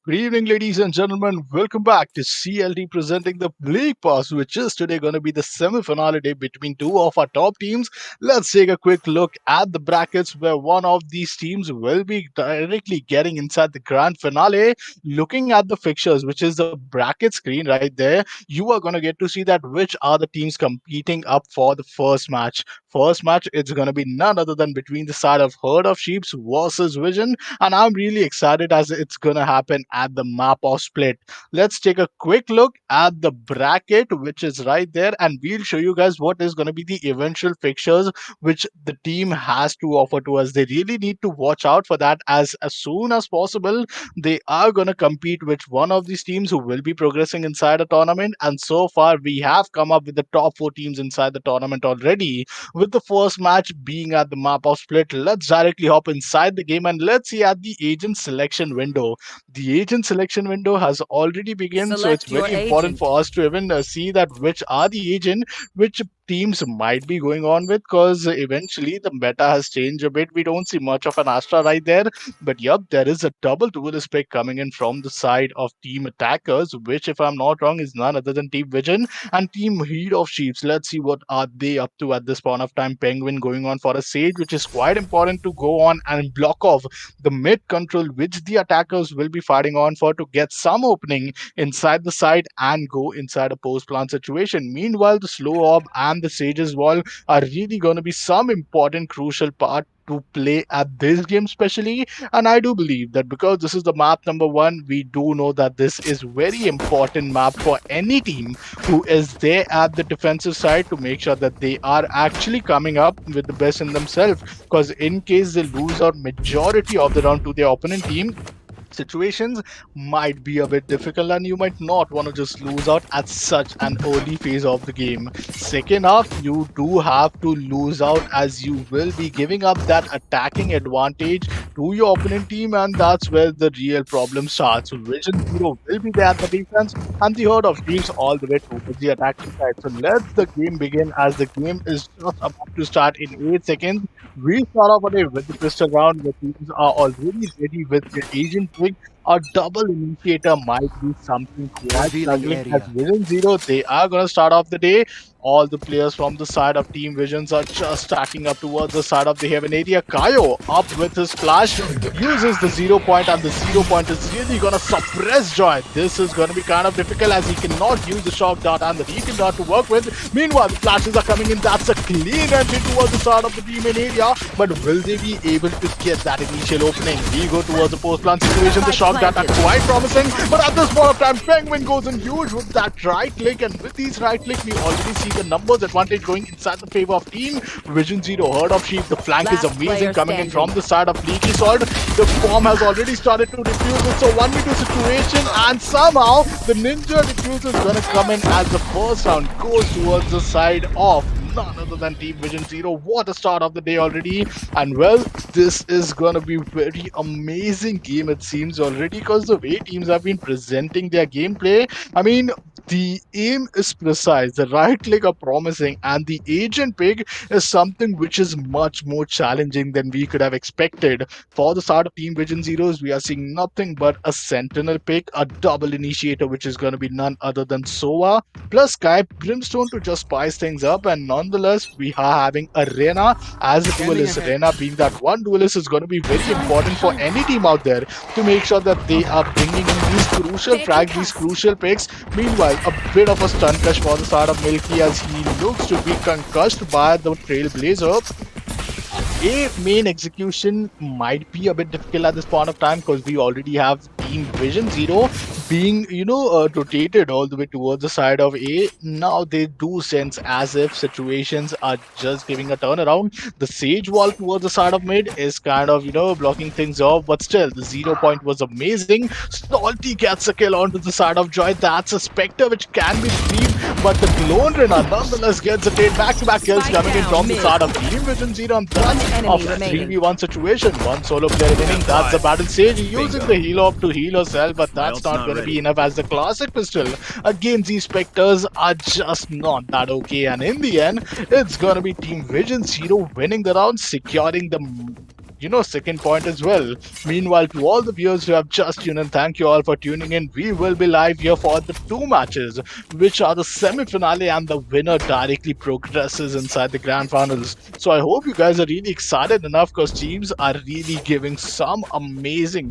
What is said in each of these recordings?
Good evening, ladies and gentlemen. Welcome back to CLT presenting the LeaguePass, which is today going to be the semi-finale day between two of our top teams. Let's take a quick look at the brackets where one of these teams will be directly getting inside the grand finale. Looking at the fixtures, which is the bracket screen right there, you are going to get to see that which are the teams competing up for the first match. First match, it's going to be none other than between the side of Herd of Sheeps versus Vision, and I'm really excited as it's gonna happen at the map of split. Let's take a quick look at the bracket which is right there, and we'll show you guys what is gonna be the eventual fixtures which the team has to offer to us. They really need to watch out for that as soon as possible. They are gonna compete with one of these teams who will be progressing inside a tournament, and so far we have come up with the top four teams inside the tournament already, with the first match being at the map of split. Let's directly hop inside the game and let's see at the agent selection window. The agent selection window has already begun, so it's Select your very important agent. for us to even see that which are the agent which teams might be going on with, because eventually the meta has changed a bit. We don't see much of an Astra right there, but yep, there is a double duelist pick coming in from the side of team attackers, which if I'm not wrong is none other than Team Vision and Team Heat of Sheeps. Let's see what are they up to at this point of time. Penguin going on for a Sage, which is quite important to go on and block off the mid control, which the attackers will be fighting on for to get some opening inside the side and go inside a post plant situation. Meanwhile, the slow orb and the Sage's wall are really going to be some important crucial part to play at this game especially. And I do believe that because this is the map number one, we do know that this is very important map for any team who is there at the defensive side to make sure that they are actually coming up with the best in themselves, because in case they lose out majority of the round to their opponent team, situations might be a bit difficult and you might not want to just lose out at such an early phase of the game. Second half, you do have to lose out as you will be giving up that attacking advantage to your opponent team, and that's where the real problem starts. Vision Zero will be there at the defense and the herd of teams all the way towards the attacking side. So let the game begin, as the game is just about to start in 8 seconds. We start off today with the pistol round. The teams are already ready with their agent pick. A double initiator might be something quite Revealing struggling as area. Vision Zero. They are going to start off the day. All the players from the side of Team Visions are just stacking up towards the side of the Heaven area. Kaio up with his flash, uses the 0 point, and the 0 point is really going to suppress Joy. This is going to be kind of difficult as he cannot use the shock dart and the beacon dart to work with. Meanwhile, the flashes are coming in. That's a clean entry towards the start of the team in area, but will they be able to get that initial opening? We go towards the post plant situation. The shock dart are quite promising, but at this point of time, Penguin goes in huge with that right click, and with these right click, we already see the numbers advantage going inside the favor of Team Vision Zero. Herd of Sheep, the flank is amazing coming in from the side of Leaky Salt. The form has already started to defuse it, so 1v2 situation, and somehow the ninja defuse is gonna come in as the first round goes towards the side of none other than Team Vision Zero. What a start of the day already. And well, this is gonna be very amazing game, it seems already, because the way teams have been presenting their gameplay, I mean, the aim is precise, the right click are promising, and the agent pick is something which is much more challenging than we could have expected. For the start of Team Vision Zeros, we are seeing nothing but a sentinel pick, a double initiator, which is going to be none other than Sova, plus Sky Brimstone to just spice things up. And nonetheless, we are having a Rena as a duelist. Rena being that one duelist is going to be very important for any team out there to make sure that they are bringing in these crucial frags, these crucial picks. Meanwhile, a bit of a stun clash for the start of Milky as he looks to be concussed by the Trailblazer. A main execution might be a bit difficult at this point of time, because we already have Team Vision Zero being, rotated all the way towards the side of A. Now they do sense as if situations are just giving a turnaround. The Sage wall towards the side of mid is kind of, blocking things off, but still the 0 point was amazing. Salty gets a kill onto the side of Joy. That's a Spectre which can be retrieved, but the Clone Runner nonetheless gets a trade. Back-to-back kills coming in from the side of Team Vision Zero, and that's of a 3v1 situation. One solo player winning. That's the battle stage. Using the heal up to heal herself, but that's not going to be enough, as the classic pistol against these Spectres are just not that okay. And in the end, it's going to be Team Vision Zero winning the round, securing the second point as well. Meanwhile, to all the viewers who have just tuned in, thank you all for tuning in. We will be live here for the two matches, which are the semi-finale, and the winner directly progresses inside the grand finals. So I hope you guys are really excited enough, because teams are really giving some amazing,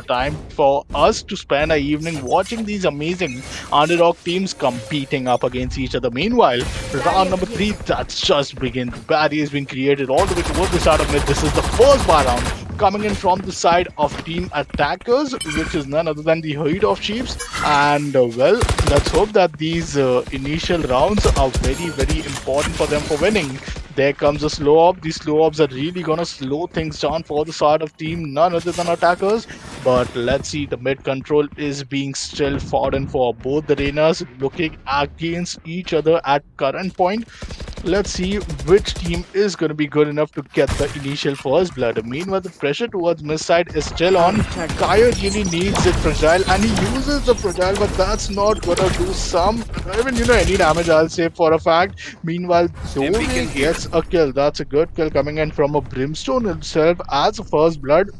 time for us to spend our evening watching these amazing underdog teams competing up against each other. Meanwhile, round number 3, that's just begin. The barrier has been created all the way towards the start of mid. This is the first bar round coming in from the side of team attackers, which is none other than the Herd of Chiefs. And well, let's hope that these initial rounds are very, very important for them for winning. There comes a slow op. These slow ops are really gonna slow things down for the side of team, none other than attackers. But let's see, the mid control is being still fought in for. Both the Reynas looking against each other at current point. Let's see which team is going to be good enough to get the initial first blood. Meanwhile, the pressure towards mid side is still on. Kaio really needs it fragile, and he uses the fragile, but that's not going to do any damage, I'll say for a fact. Meanwhile, Dove gets a kill. That's a good kill coming in from a Brimstone himself as a first blood.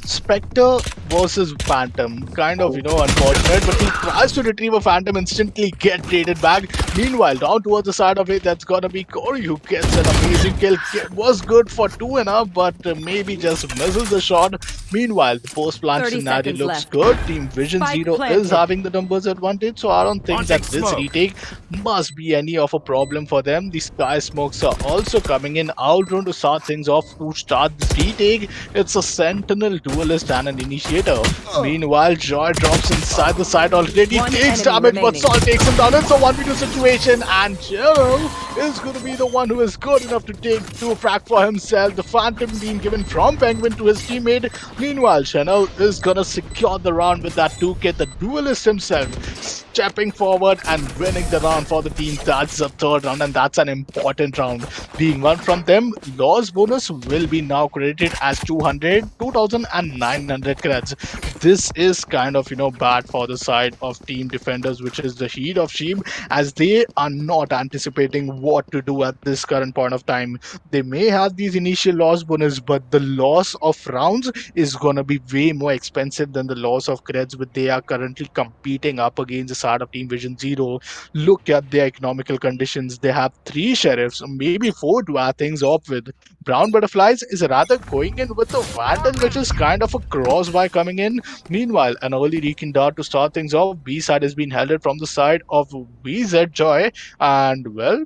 Spectre versus Phantom. Kind of, unfortunate, but he tries to retrieve a Phantom, instantly get traded back. Meanwhile, down towards the side of it, that's gonna be Corey, who gets an amazing kill. Was good for 2 and up, but maybe just misses the shot. Meanwhile, the post-plant scenario looks good. Team Visionzero is having the numbers advantage, so I don't think that this retake must be any of a problem for them. The Sky Smokes are also coming in. Outrun to start things off to start this retake. It's a Sentinel duelist and an initiator. Meanwhile, Joy drops inside the side already, takes damage, but Sol takes him down. It's a 1v2 situation, and Gerald is going to be the one who is good enough to take 2 frag for himself. The Phantom being given from Penguin to his teammate. Meanwhile, Chanel is going to secure the round with that 2k. The duelist himself stepping forward and winning the round for the team. That's the third round, and that's an important round. Being won from them, loss bonus will be now credited as 2,900 credits. This is kind of, bad for the side of team defenders, which is the Heat of Sheep, as they are not anticipating what to do at this current point of time. They may have these initial loss bonus, but the loss of rounds is gonna be way more expensive than the loss of credits, which they are currently competing up against the side of Team Visionzero. Look at their economical conditions. They have 3 sheriffs, maybe 4 to add things up with. Brown Butterflies is rather going in with a Vandal, which is kind of a crossfire coming in. Meanwhile, an early Reeking Dart to start things off. B side has been held from the side of VZ Joy, and well,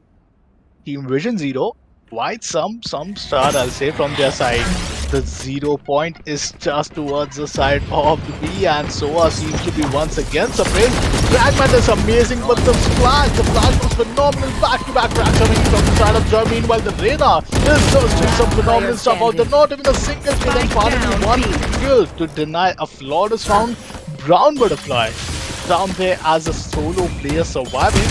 Team Visionzero, quite some start, I'll say, from their side. The 0 point is just towards the side of the B, and Soa seems to be once again surprised. Fragment is amazing, but the flash was phenomenal. Back-to-back frag coming from the side of Joy. Meanwhile, the Reyna is just doing some phenomenal stuff out there. Not even a single kill, and finally 1 kill to deny a flawless round. Brown Butterfly down there as a solo player surviving.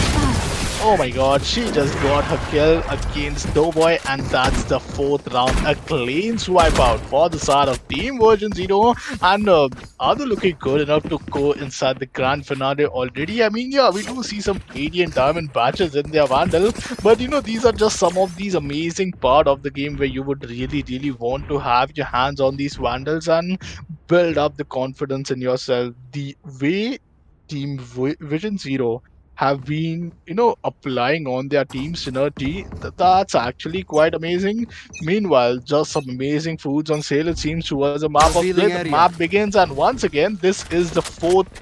Oh my god, she just got her kill against Doughboy, and that's the 4th round. A clean swipe out for the side of Team Visionzero, and are they looking good enough to go inside the grand finale already? I mean, yeah, we do see some Radiant Diamond batches in their Vandal, but these are just some of these amazing part of the game where you would really, really want to have your hands on these Vandals and build up the confidence in yourself. The way Team Visionzero have been, applying on their team synergy, that's actually quite amazing. Meanwhile, just some amazing foods on sale, it seems, towards a map of play. The map begins, and once again, this is the 4th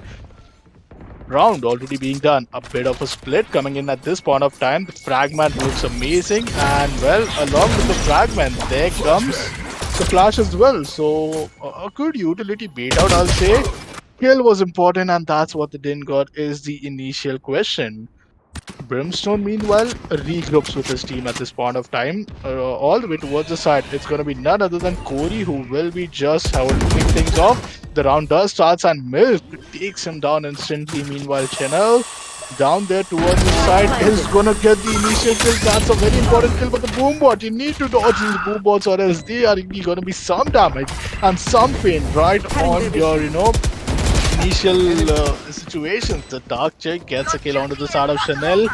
round already being done. A bit of a split coming in at this point of time. The fragment looks amazing, and well, along with the fragment, there comes the flash as well. So a good utility bait out, I'll say. Kill was important, and that's what they didn't got is the initial question. Brimstone, meanwhile, regroups with his team at this point of time, all the way towards the side. It's going to be none other than Corey, who will be just holding things off. The round does starts, and Milk takes him down instantly. Meanwhile, Channel down there towards the side is gonna get the initial kill. That's a very important kill, but the boom bot, you need to dodge these boom bots, or else they are really gonna be some damage and some pain right on your, initial situations. The Dark Chick gets a kill onto the side of Chanel.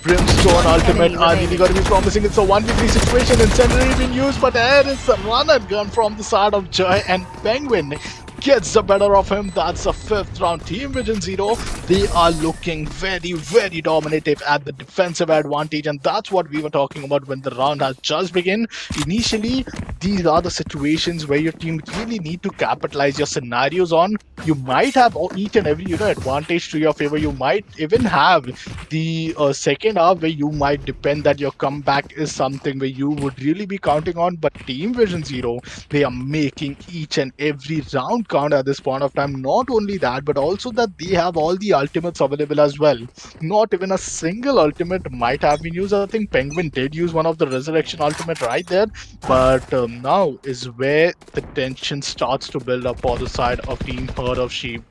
Brimstone ultimate are really going to be promising. It's a 1v3 situation. Incendiary being used, but there is a run and gun from the side of Joy, and Penguin gets the better of him. That's a 5th round. Team Visionzero, they are looking very, very dominative at the defensive advantage, and that's what we were talking about when the round has just begun. Initially, these are the situations where your team really need to capitalize your scenarios on. You might have each and every advantage to your favor. You might even have the second half where you might depend that your comeback is something where you would really be counting on. But Team Visionzero, they are making each and every round count at this point of time. Not only that, but also that they have all the ultimates available as well. Not even a single ultimate might have been used. I think Penguin did use one of the Resurrection ultimate right there, but now is where the tension starts to build up for the side of Team Herd of Sheep.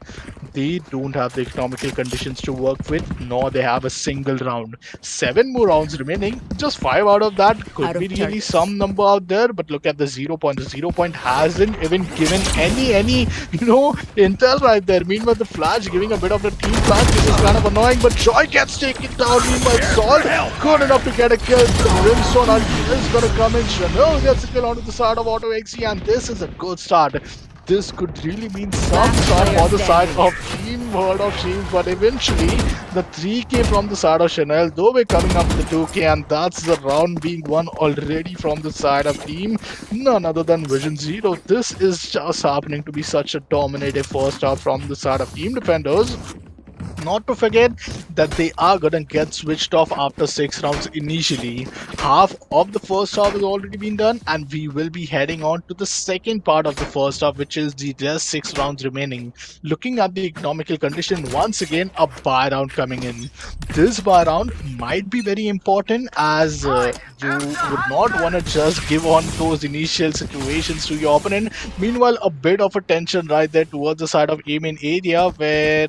They don't have the economical conditions to work with, nor they have a single round. 7 more rounds remaining. Just 5 out of that could be really some number out there. But look at the 0 point. The 0 point hasn't even given any intel right there. Meanwhile, the Flash giving a bit of a team flash. This is kind of annoying, but Joy gets taken down. Meanwhile, Salt good enough to get a kill. The Brimstone is going to come in. Chanel gets a kill onto the side of Auto XE, and this is a good start. This could really mean some start for the side of Team Herd of Sheep, but eventually the 3k from the side of Chanel, though we're coming up with the 2k, and that's the round being won already from the side of Team none other than Visionzero. This is just happening to be such a dominative first half from the side of Team Defenders. Not to forget that they are gonna get switched off after 6 rounds initially. Half of the first half has already been done, and we will be heading on to the second part of the first half, which is the just 6 rounds remaining. Looking at the economical condition, once again a buy round coming in. This buy round might be very important, as you would not want to just give on those initial situations to your opponent. Meanwhile, a bit of a tension right there towards the side of A main area, where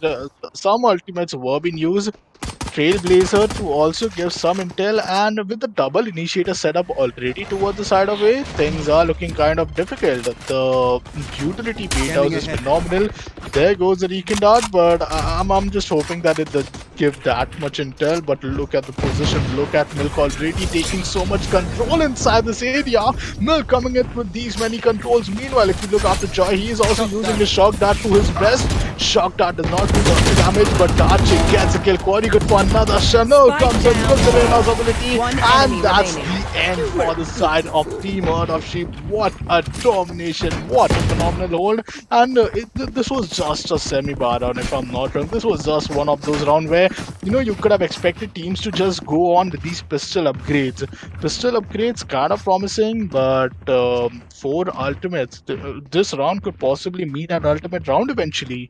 some ultimates were being used. Trailblazer to also give some intel, and with the double initiator setup already towards the side of A, things are looking kind of difficult. The utility beta is phenomenal. There goes the Recon Dart, but I'm just hoping that it does give that much intel. But look at the position, look at Milk already taking so much control inside this area. Milk coming in with these many controls. Meanwhile, if you look after Joy, he is also using the Shock Dart to his best. Shock Dart does not do much damage, but Darchi gets a kill. Quite good for another. Chanel comes in with the Rena's ability, and that's the end for the side of Team Herd of Sheep. What a domination, what a phenomenal hold. And this was just a semi-bar round, if I'm not wrong. This was just one of those rounds where you could have expected teams to just go on with these pistol upgrades. Pistol upgrades kind of promising, but 4 ultimates. This round could possibly mean an ultimate round eventually.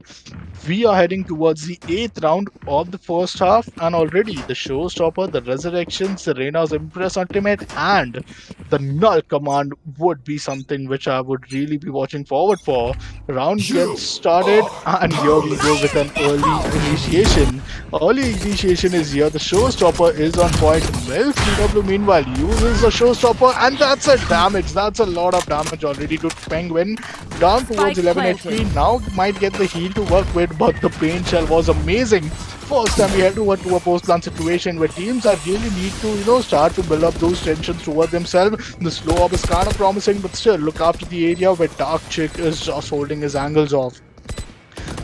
We are heading towards the 8th round of the first half, and already the Showstopper, the Resurrections, the Reina's Impress ultimate, and the Null command would be something which I would really be watching forward for. Round gets started, and here we go with an early initiation. Early initiation is here. The Showstopper is on point. Milk CW meanwhile uses the Showstopper, and that's a damage. That's a lot of damage already to Penguin. Down towards 11 HP. Now might get the heal to work with, but the paint shell was amazing. First time we head over to a post-plan situation where teams are really need to start to build up those tensions towards themselves. The slow up is kind of promising, but still look after the area where Dark Chick is just holding his angles off.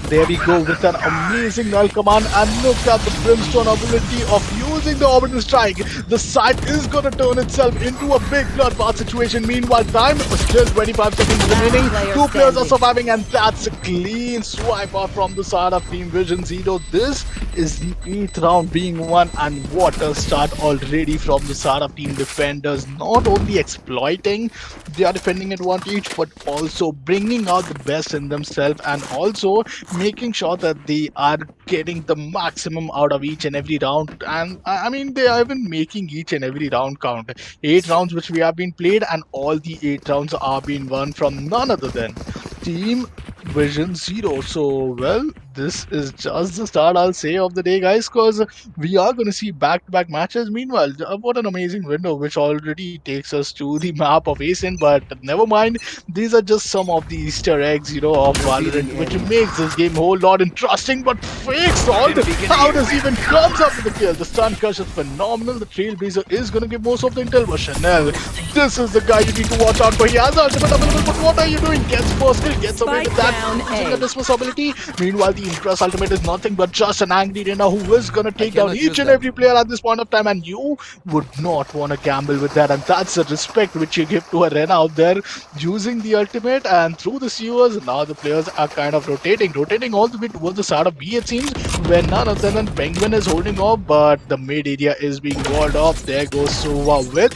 There we go with an amazing Null command, and look at the Brimstone ability of using the Orbital Strike. The site is going to turn itself into a big bloodbath situation. Meanwhile, time is still 25 seconds remaining. 2 players are surviving, and that's a clean swipe out from the side of Team Visionzero. This is the 8th round being won, and what a start already from the side of Team Defenders. Not only exploiting their defending advantage, but also bringing out the best in themselves, and also making sure that they are getting the maximum out of each and every round. And I mean, they are even making each and every round count. 8 rounds which we have been played, and all the 8 rounds are being won from none other than Team Visionzero. So well, this is just the start, I'll say, of the day, guys, because we are going to see back-to-back matches. Meanwhile, what an amazing window, which already takes us to the map of ASIN, but never mind. These are just some of the Easter eggs, of Valorant, which makes this game a whole lot interesting, but fake salt, how does he even comes up with the kill? The stun crush is phenomenal. The Trailblazer is going to give most of the intel, but Chanel, this is the guy you need to watch out for. He has the ultimate available, but what are you doing? Gets first kill, gets away with that, using a dismiss ability. Meanwhile, the Impress ultimate is nothing but just an angry Rena who is gonna take down each and every player at this point of time, and you would not want to gamble with that. And that's the respect which you give to a Rena out there using the ultimate. And through the sewers, now the players are kind of rotating all the way towards the side of B, it seems, where none other than Penguin is holding off, but the mid area is being walled off. There goes Sova with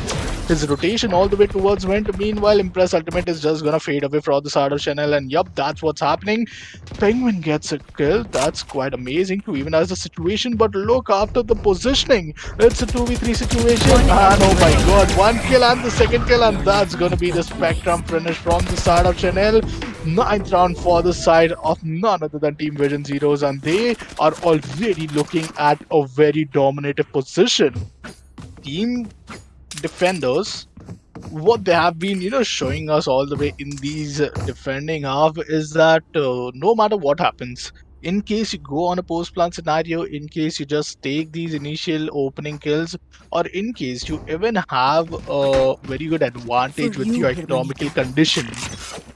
his rotation all the way towards Vent. Meanwhile, Impress ultimate is just gonna fade away from the side of Chanel, and yup, that's what's happening. Penguin gets a kill. That's quite amazing to even as the situation, but look after the positioning. It's a 2v3 situation, and oh my god, one kill and the second kill, and that's gonna be the Spectrum finish from the side of Chanel. Ninth round for the side of none other than Team Visionzeros, and they are already looking at a very dominative position. Team defenders, what they have been showing us all the way in these defending half is that no matter what happens, in case you go on a post plan scenario, in case you just take these initial opening kills, or in case you even have a very good advantage with your economical condition,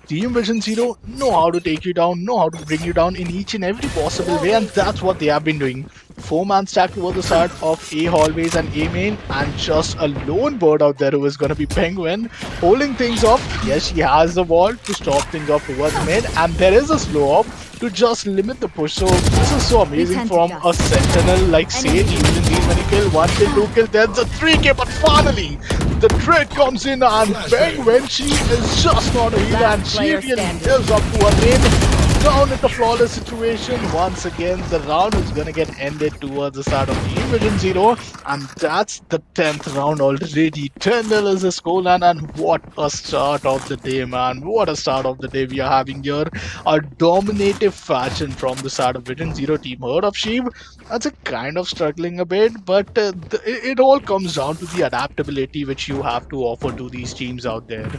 Team Visionzero know how to take you down, know how to bring you down in each and every possible way, and that's what they have been doing. 4-man stack towards the side of A hallways and A main, and just a lone bird out there who is going to be Penguin, holding things off. Yes, he has the wall to stop things off towards mid, and there is a slow off to just limit the push. So this is so amazing from a sentinel like Sage, using these many kills, 1 kill, 2 kill, there's a 3k, but finally the trick comes in, and Penguin, she is just not a healer, and she really lives up to her name. Down at the flawless situation. Once again, the round is gonna get ended towards the start of Team Visionzero, and that's the 10th round already. 10-0 is the scoreline, and what a start of the day, man. What a start of the day we are having here. A dominative fashion from the side of Visionzero team. Herd of Sheep, that's a kind of struggling a bit, but it all comes down to the adaptability which you have to offer to these teams out there.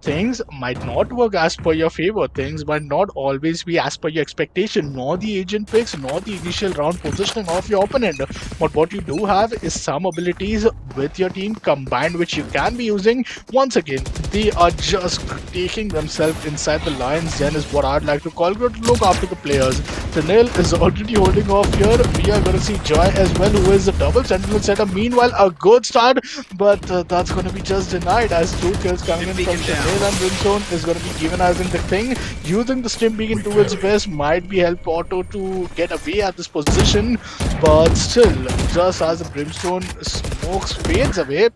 Things might not work as per your favor, things might not always be as per your expectation, nor the agent picks, nor the initial round positioning of your opponent. But what you do have is some abilities with your team combined which you can be using. Once again, they are just taking themselves inside the lion's den is what I'd like to call. Good look after the players. Tanil is already holding off here. We are going to see Joy as well, who is a double sentinel setup. Meanwhile, a good start, but that's going to be just denied as 2 kills coming in from Tanil, and Brimstone is going to be given as in the thing. Using the stim beacon to its best might be help Otto to get away at this position, but still, just as the Brimstone smokes fades away,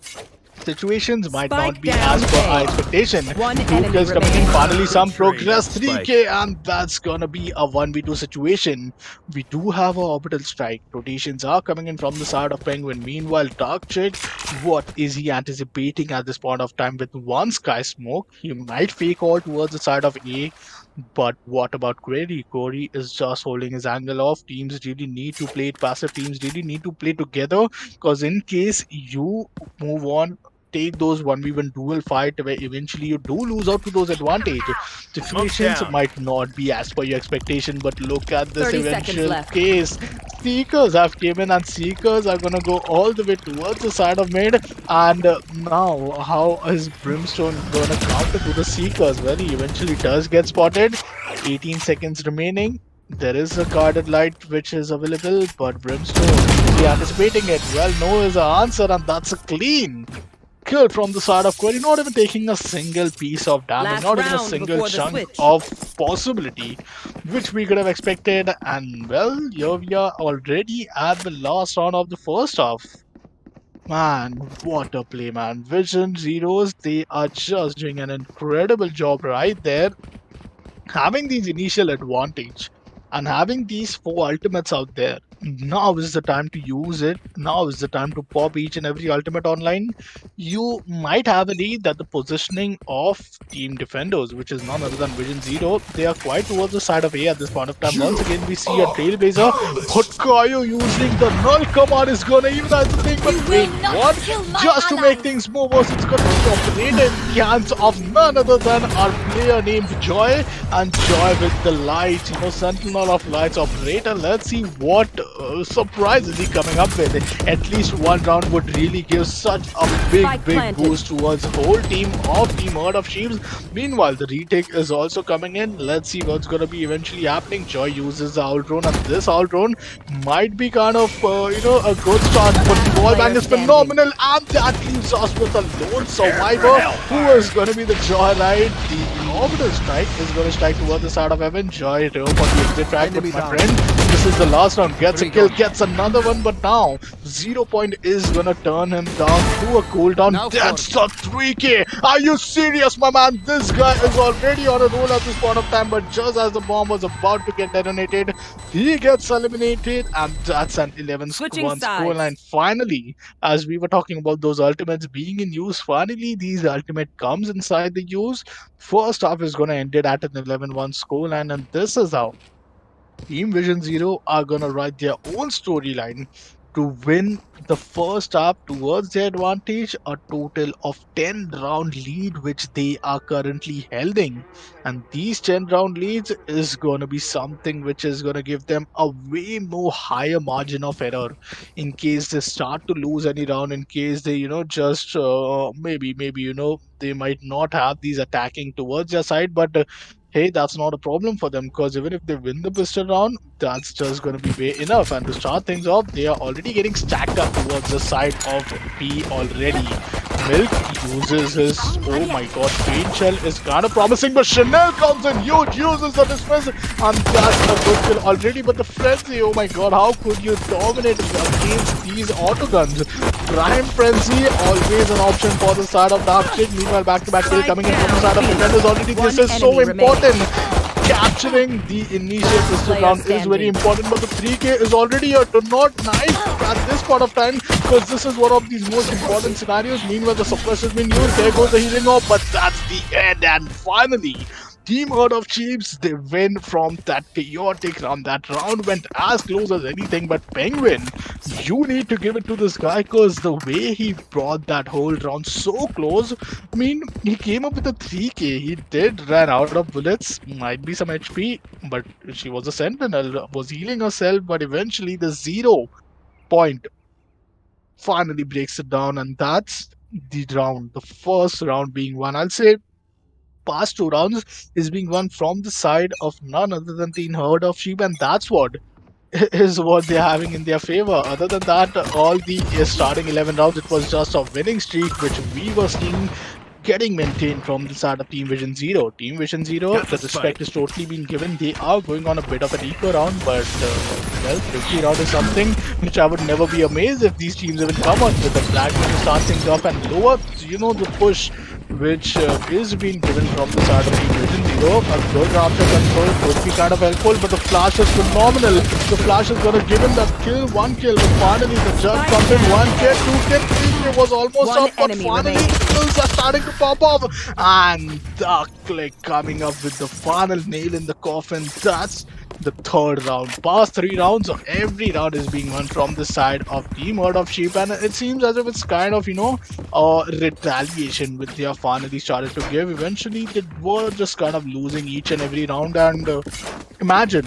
situations might not be as per our expectation. 2 kills coming in, finally some progress, 3k, and that's gonna be a 1v2 situation. We do have our orbital strike. Rotations are coming in from the side of Penguin. Meanwhile, Dark Chick, what is he anticipating at this point of time with one sky smoke? He might fake all towards the side of A, but what about Query? Corey is just holding his angle off. Teams really need to play it passive. Teams really need to play together, because in case you move on, take those 1v1 dual fight where eventually you do lose out to those advantage. Situations might not be as per your expectation, but look at this eventual case. Seekers have came in, and Seekers are gonna go all the way towards the side of mid, and now how is Brimstone gonna counter to the Seekers? Well, he eventually does get spotted. 18 seconds remaining. There is a guarded light which is available, but Brimstone, is he anticipating it? Well, no is the answer, and that's a clean kill from the side of Query, not even taking a single piece of damage, not even a single chunk of possibility which we could have expected. And well, here we are already at the last round of the first half. Man, what a play, man. Visionzeros, they are just doing an incredible job right there, having these initial advantage and having these 4 ultimates out there. Now is the time to use it. Now is the time to pop each and every ultimate online. You might have a lead that the positioning of team defenders, which is none other than Visionzero, they are quite towards the side of A at this point of time. Once again, we see a trailblazer, but Kayo using the null command is gonna even as the thing. But wait, what? Just to make things more worse, it's gonna be operated in the hands of none other than our player named Joy, and Joy with the lights, Sentinel of Lights operator. Let's see what surprise is he coming up with. At least one round would really give such a big boost towards the whole team of Team Herd of Sheeps. Meanwhile, the retake is also coming in. Let's see what's going to be eventually happening. Joy uses the Owl Drone, and this Owl Drone might be kind of, a good start, but the wall bang is phenomenal, and that leaves us with a lone survivor who is going to be the Joy, right? The orbital strike is going to strike towards the side of Evan. Joy for the exit track, but my friend, this is the last round. Gets a kill, gets another one, but now 0 Point is gonna turn him down to a cooldown. That's a 3k. Are you serious, my man? This guy is already on a roll at this point of time, but just as the bomb was about to get detonated, he gets eliminated, and that's an 11-1 scoreline. Finally, as we were talking about those ultimates being in use, finally these ultimate comes inside the use. First half is gonna end it at an 11-1 scoreline, and this is how Team Visionzero are gonna write their own storyline to win the first half towards their advantage, a total of 10 round lead which they are currently holding. And these 10 round leads is gonna be something which is gonna give them a way more higher margin of error in case they start to lose any round, in case they, just maybe, they might not have these attacking towards their side, but hey, that's not a problem for them, because even if they win the pistol round, that's just going to be way enough. And to start things off, they are already getting stacked up towards the side of B already. Milk uses his, oh my god, Pain Shell is kind of promising, but Chanel comes in huge, uses the dismiss, and that's a good kill already. But the Frenzy, oh my god, how could you dominate against these autoguns? Prime Frenzy, always an option for the side of Dark Shade. Meanwhile, back-to-back kill coming in from the side of Defenders already. This is so important. Capturing the initial pistol round is very important, but the 3k is already a do not knife at this point of time, because this is one of these most important scenarios. Meanwhile, the suppressor has been used. There goes the healing orb, but that's the end. And finally, Team Herd of Chiefs, they win from that chaotic round. That round went as close as anything, but Penguin, you need to give it to this guy, because the way he brought that whole round so close, I mean, he came up with a 3k. He did run out of bullets, might be some HP, but she was a sentinel, was healing herself, but eventually the 0 Point finally breaks it down, and that's the round. The first round being won. I'll say past two rounds is being won from the side of none other than the Herd of Sheep, and that's what is what they're having in their favor. Other than that, all the starting 11 rounds, it was just a winning streak which we were seeing getting maintained from the side of Team Visionzero. Team Visionzero, the respect is totally being given. They are going on a bit of an eco round, but well, 50 round is something which I would never be amazed if these teams even come on with a flag to start things off and lower, the push which is being given from the side of Team Visionzero. A good after control could be kind of helpful, but the flash is phenomenal. The flash is gonna give him that kill, one kill, but finally the judge comes in, 1k, 2k, 3k was almost up, but finally kills are starting to pop off, and the click coming up with the final nail in the coffin. That's the third round. Past 3 rounds, every round is being won from the side of Team Herd of Sheep, and it seems as if it's kind of, retaliation which they have finally started to give. Eventually, they were just kind of losing each and every round, and imagine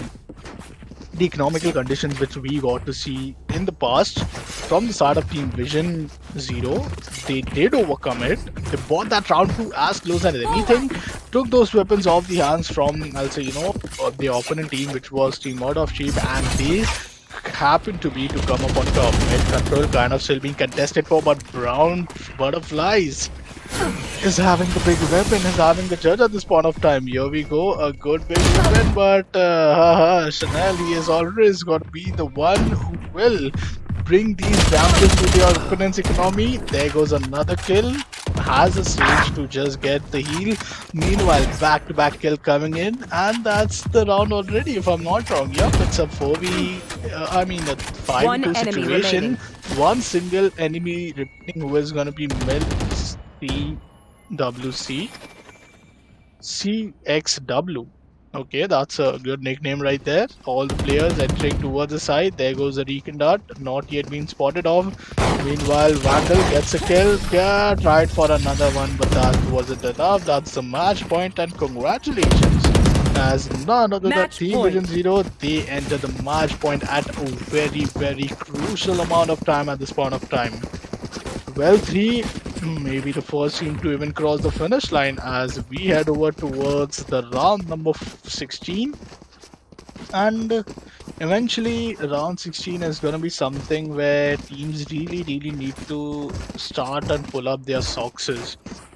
the economical conditions which we got to see in the past from the side of Team Visionzero. They did overcome it. They brought that round to as close as anything, took those weapons off the hands from, I'll say, the opponent team, which was Team Herd of Sheep, and they happened to come up on top. Mid control kind of still being contested for, but Brown Butterflies is having the big weapon, is having the judge at this point of time. Here we go, a good big weapon, but Chanel, he is always got to be the one who will bring these damages to their opponent's economy. There goes another kill, has a stage to just get the heal. Meanwhile, back-to-back kill coming in, and that's the round already, if I'm not wrong. Yep, it's a 4v, a One 5v2 enemy situation. remaining. One single enemy remaining who is going to be Milk CWC. CXW. Okay, that's a good nickname right there. All the players entering towards the side. There goes the Recon Dart, not yet been spotted off. Meanwhile, Vandal gets a kill. Yeah, tried for another one, but that wasn't enough. That's the match point, and congratulations. As none other than Match Team point. Vision Zero, they enter the match point at a very, very crucial amount of time at this point of time. Well, three, maybe the first team to even cross the finish line as we head over towards the round number 16. And eventually, round 16 is going to be something where teams really, really need to start and pull up their socks.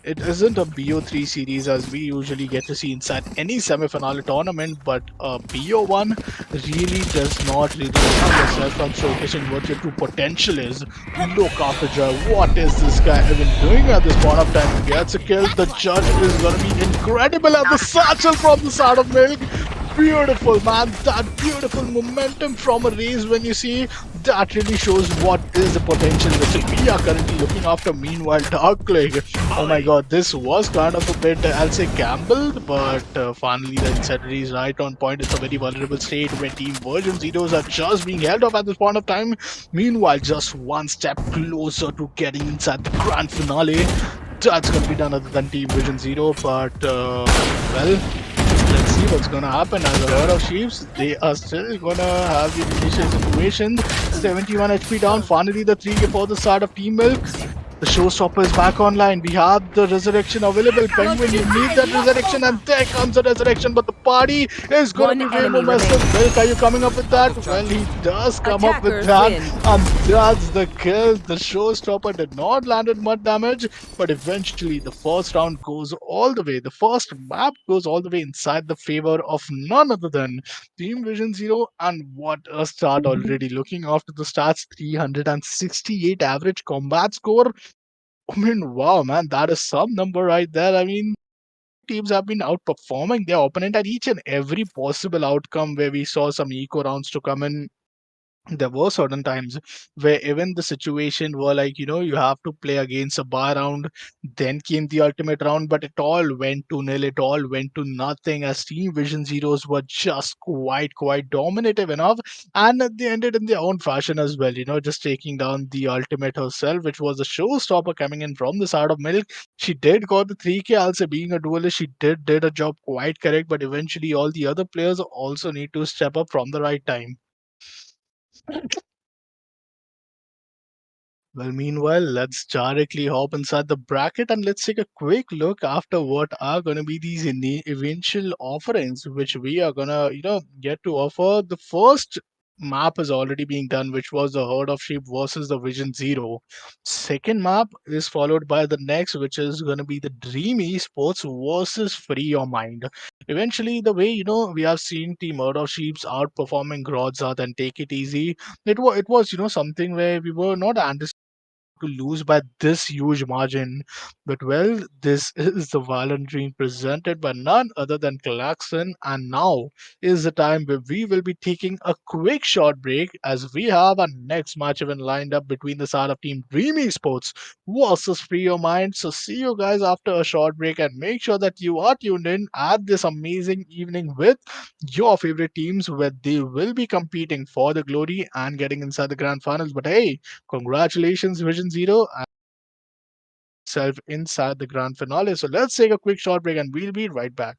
It isn't a BO3 series as we usually get to see inside any semi-finale tournament, but a BO1 really does not really allow yourself from showcasing what your true potential is. Look after Joy. What is this guy even doing at this point of time? Gets a kill. The judge is going to be incredible at the satchel from the side of Milk. Beautiful, man. That beautiful momentum from a race when you see that really shows what is the potential which we are currently looking after. Meanwhile, Dark Plague. Oh my god, this was kind of a bit, I'll say, gambled, but finally the incendiary is right on point. It's a very vulnerable state where Team Version Zeros are just being held up at this point of time. Meanwhile, just one step closer to getting inside the grand finale. That's going to be done other than Team Vision Zero, but well, let's see what's gonna happen. As a lot of Chiefs, they are still gonna have the initial situation. 71 HP down. Finally, the 3K for the start of Team Milk. The showstopper is back online. We have the resurrection available. Your Penguin, you duty need is that not resurrection, and over. there comes the resurrection. But the party is gonna One be way more enemy massive. remaining. Milk, are you coming up with that? Well, he does come up with Attackers that, win. and that's the kill. The showstopper did not landed much damage, but eventually the first round goes all the way. The first map goes all the way inside the favor of none other than Team Vision Zero. And what a start already! Looking after the stats, 368 average combat score. I mean, wow, man, that is some number right there. I mean, teams have been outperforming their opponent at each and every possible outcome where we saw some eco rounds to come in. There were certain times where even the situation were like, you have to play against a bar round. Then came the ultimate round, but it all went to nil. It all went to nothing as Team Vision Zeros were just quite dominative enough. And they ended in their own fashion as well, just taking down the ultimate herself, which was a showstopper coming in from the side of Milk. She did got the 3K. I'll say being a duelist, she did a job quite correct, but eventually all the other players also need to step up from the right time. Well, meanwhile, let's directly hop inside the bracket and let's take a quick look after what are going to be these eventual offerings, which we are going to, get to offer. The first map is already being done, which was the Herd of Sheep versus the Vision Zero. Second map is followed by the next, which is going to be the Dream Esports versus Free Your Mind. Eventually, the way, we have seen Team Herd of Sheeps outperforming Grodzard and Take It Easy, it was something where we were not anticipating to lose by this huge margin. But well, this is the Violent Dream presented by none other than Claxon, and now is the time where we will be taking a quick short break as we have our next match event lined up between the side of Team Dream Esports versus Free Your Mind. So see you guys after a short break and make sure that you are tuned in at this amazing evening with your favorite teams where they will be competing for the glory and getting inside the grand finals. But hey, congratulations, Vision Zero, and self inside the grand finale. So let's take a quick short break and we'll be right back.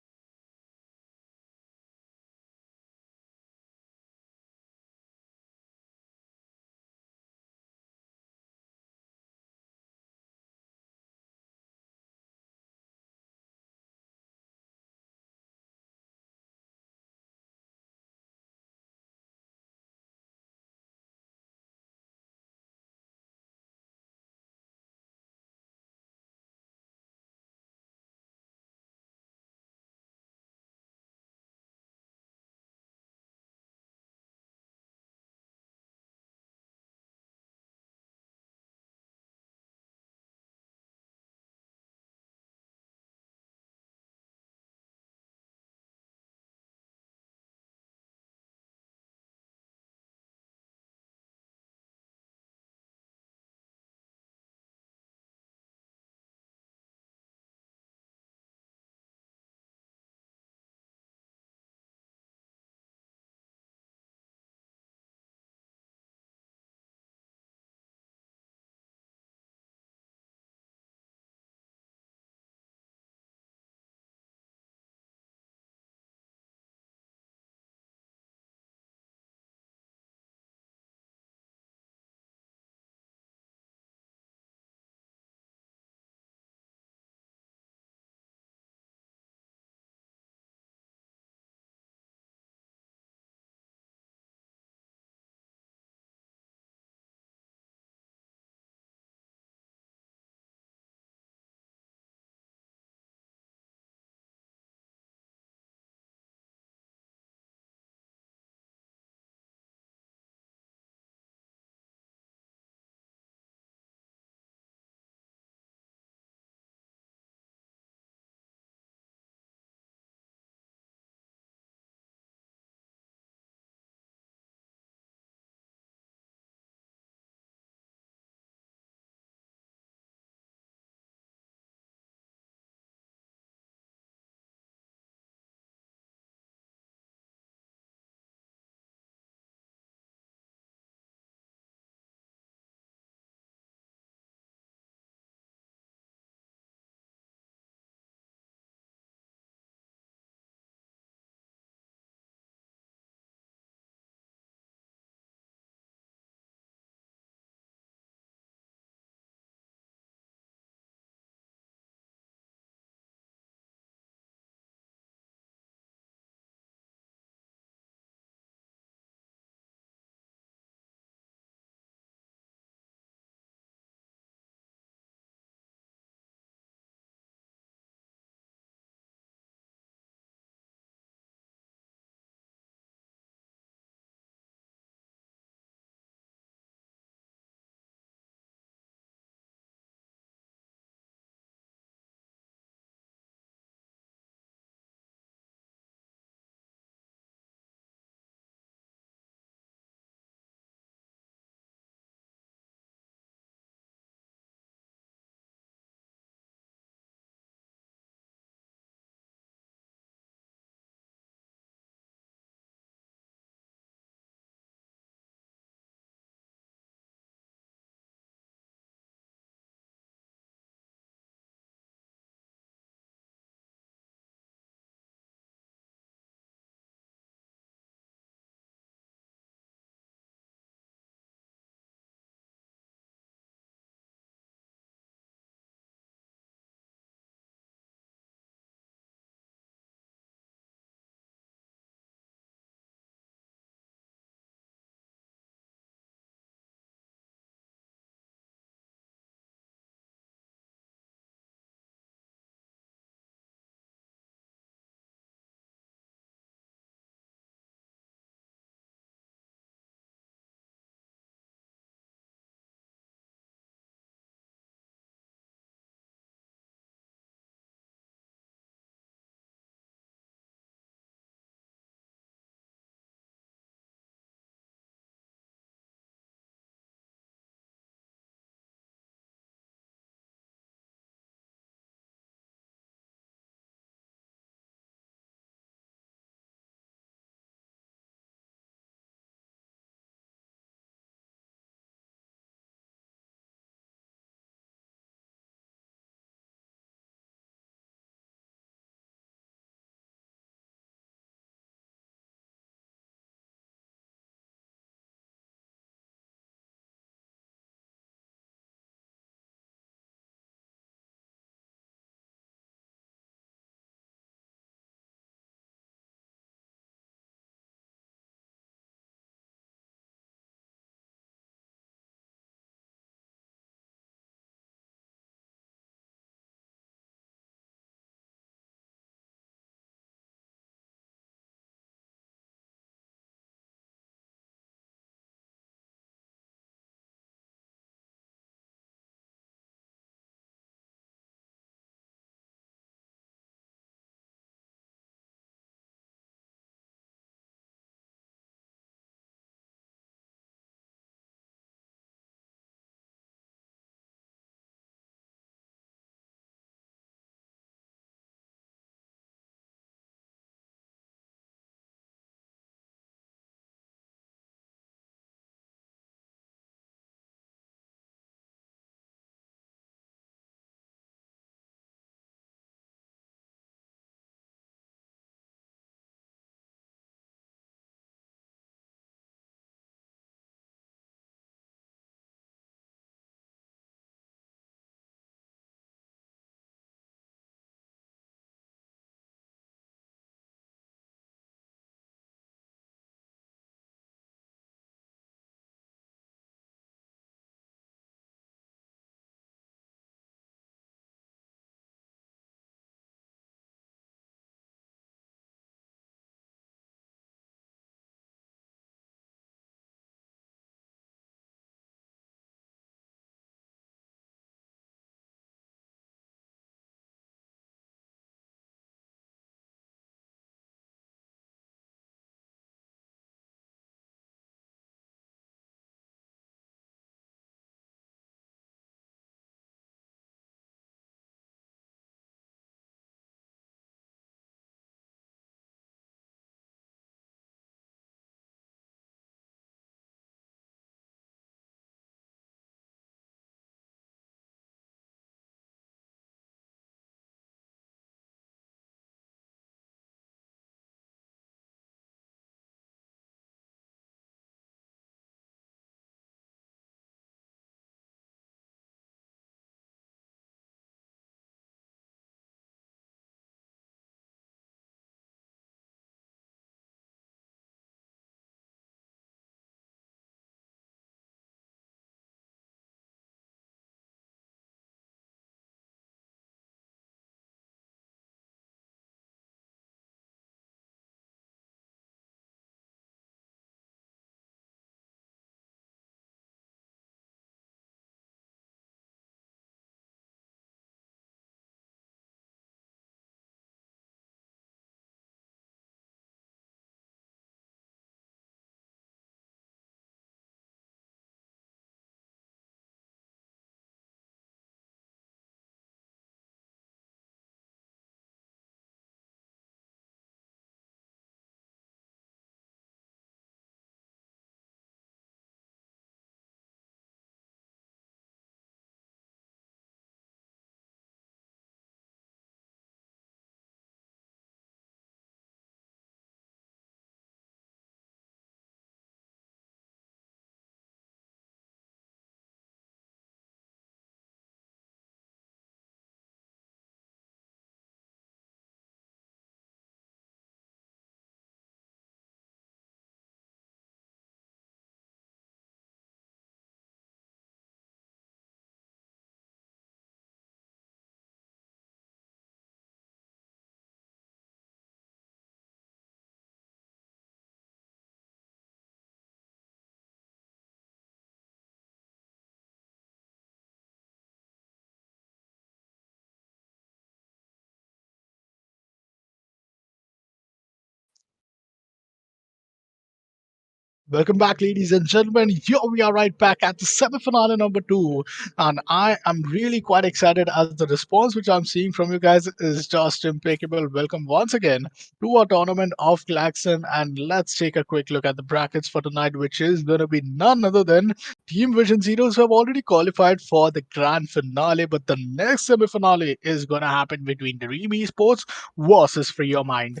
Welcome back, ladies and gentlemen. Here we are right back at the semi-finale number two. And I am really quite excited as the response which I'm seeing from you guys is just impeccable. Welcome once again to our tournament of Claxon. And let's take a quick look at the brackets for tonight, which is going to be none other than Team Vision Zeros who have already qualified for the grand finale. But the next semi-finale is going to happen between Dream Esports versus Free Your Mind.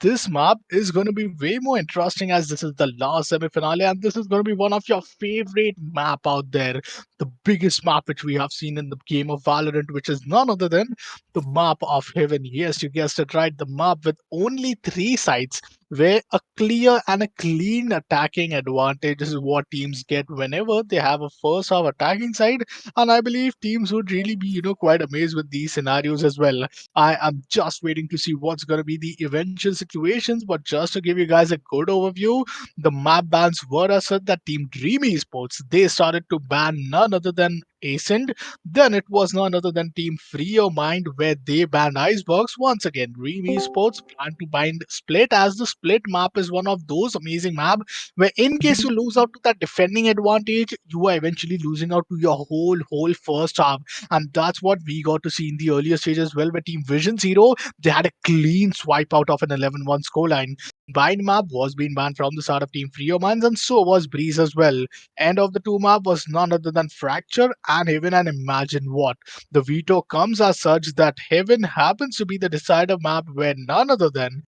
This map is going to be way more interesting as this is the last semi-finale and this is going to be one of your favorite map out there, the biggest map which we have seen in the game of Valorant, which is none other than the map of heaven. Yes, you guessed it right, the map with only three sides where a clear and a clean attacking advantage is what teams get whenever they have a first half attacking side. And I believe teams would really be quite amazed with these scenarios as well. I am just waiting to see what's going to be the eventual situations. But just to give you guys a good overview, the map bans were as such that Team Dream Esports they started to ban none other than Ascend. Then it was none other than Team Free Your Mind where they banned Icebox. Once again, Dream Esports plan to bind Split as the Split map is one of those amazing maps where in case you lose out to that defending advantage, you are eventually losing out to your whole first half. And that's what we got to see in the earlier stages as well, where Team Visionzero they had a clean swipe out of an 11-1 scoreline. Bind map was being banned from the side of Team Free Your Minds, and so was Breeze as well. End of the two map was none other than Fracture and Heaven, and imagine what. The veto comes as such that Heaven happens to be the decider map where none other than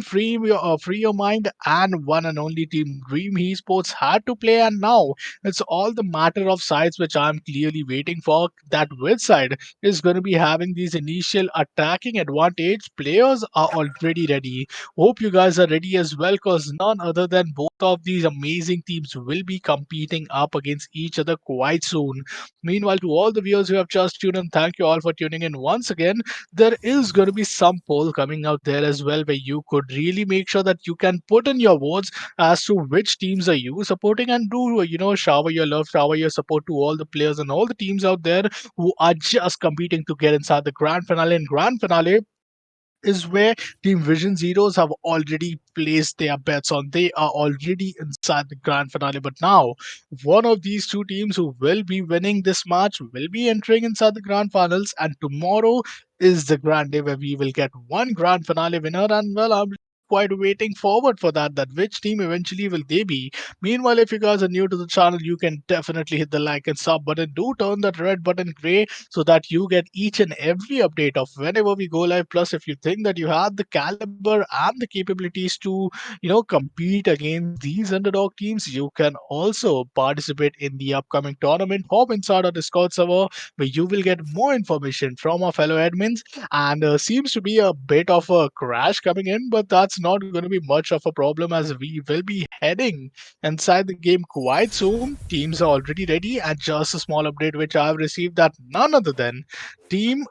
Free Your Mind and one and only Team Dream Esports had to play, and now it's all the matter of sides which I'm clearly waiting for. That which side is going to be having these initial attacking advantage. Players are already ready. Hope you guys are ready as well, because none other than both of these amazing teams will be competing up against each other quite soon. Meanwhile, to all the viewers who have just tuned in, thank you all for tuning in once again. There is going to be some poll coming out there as well where you could really make sure that you can put in your votes as to which teams are you supporting, and do shower your love, shower your support to all the players and all the teams out there who are just competing to get inside the grand finale. And grand finale is where Team Vision Zeros have already placed their bets on. They are already inside the grand finale. But now, one of these two teams who will be winning this match will be entering inside the grand finals. And tomorrow is the grand day where we will get one grand finale winner. And well, I'm quite waiting forward for that. That which team eventually will they be? Meanwhile, if you guys are new to the channel, you can definitely hit the like and sub button. Do turn that red button gray so that you get each and every update of whenever we go live. Plus, if you think that you have the caliber and the capabilities to compete against these underdog teams, you can also participate in the upcoming tournament. Hop inside our Discord server where you will get more information from our fellow admins. And seems to be a bit of a crash coming in, but that's not going to be much of a problem as we will be heading inside the game quite soon. Teams are already ready, and just a small update which I have received that none other than team,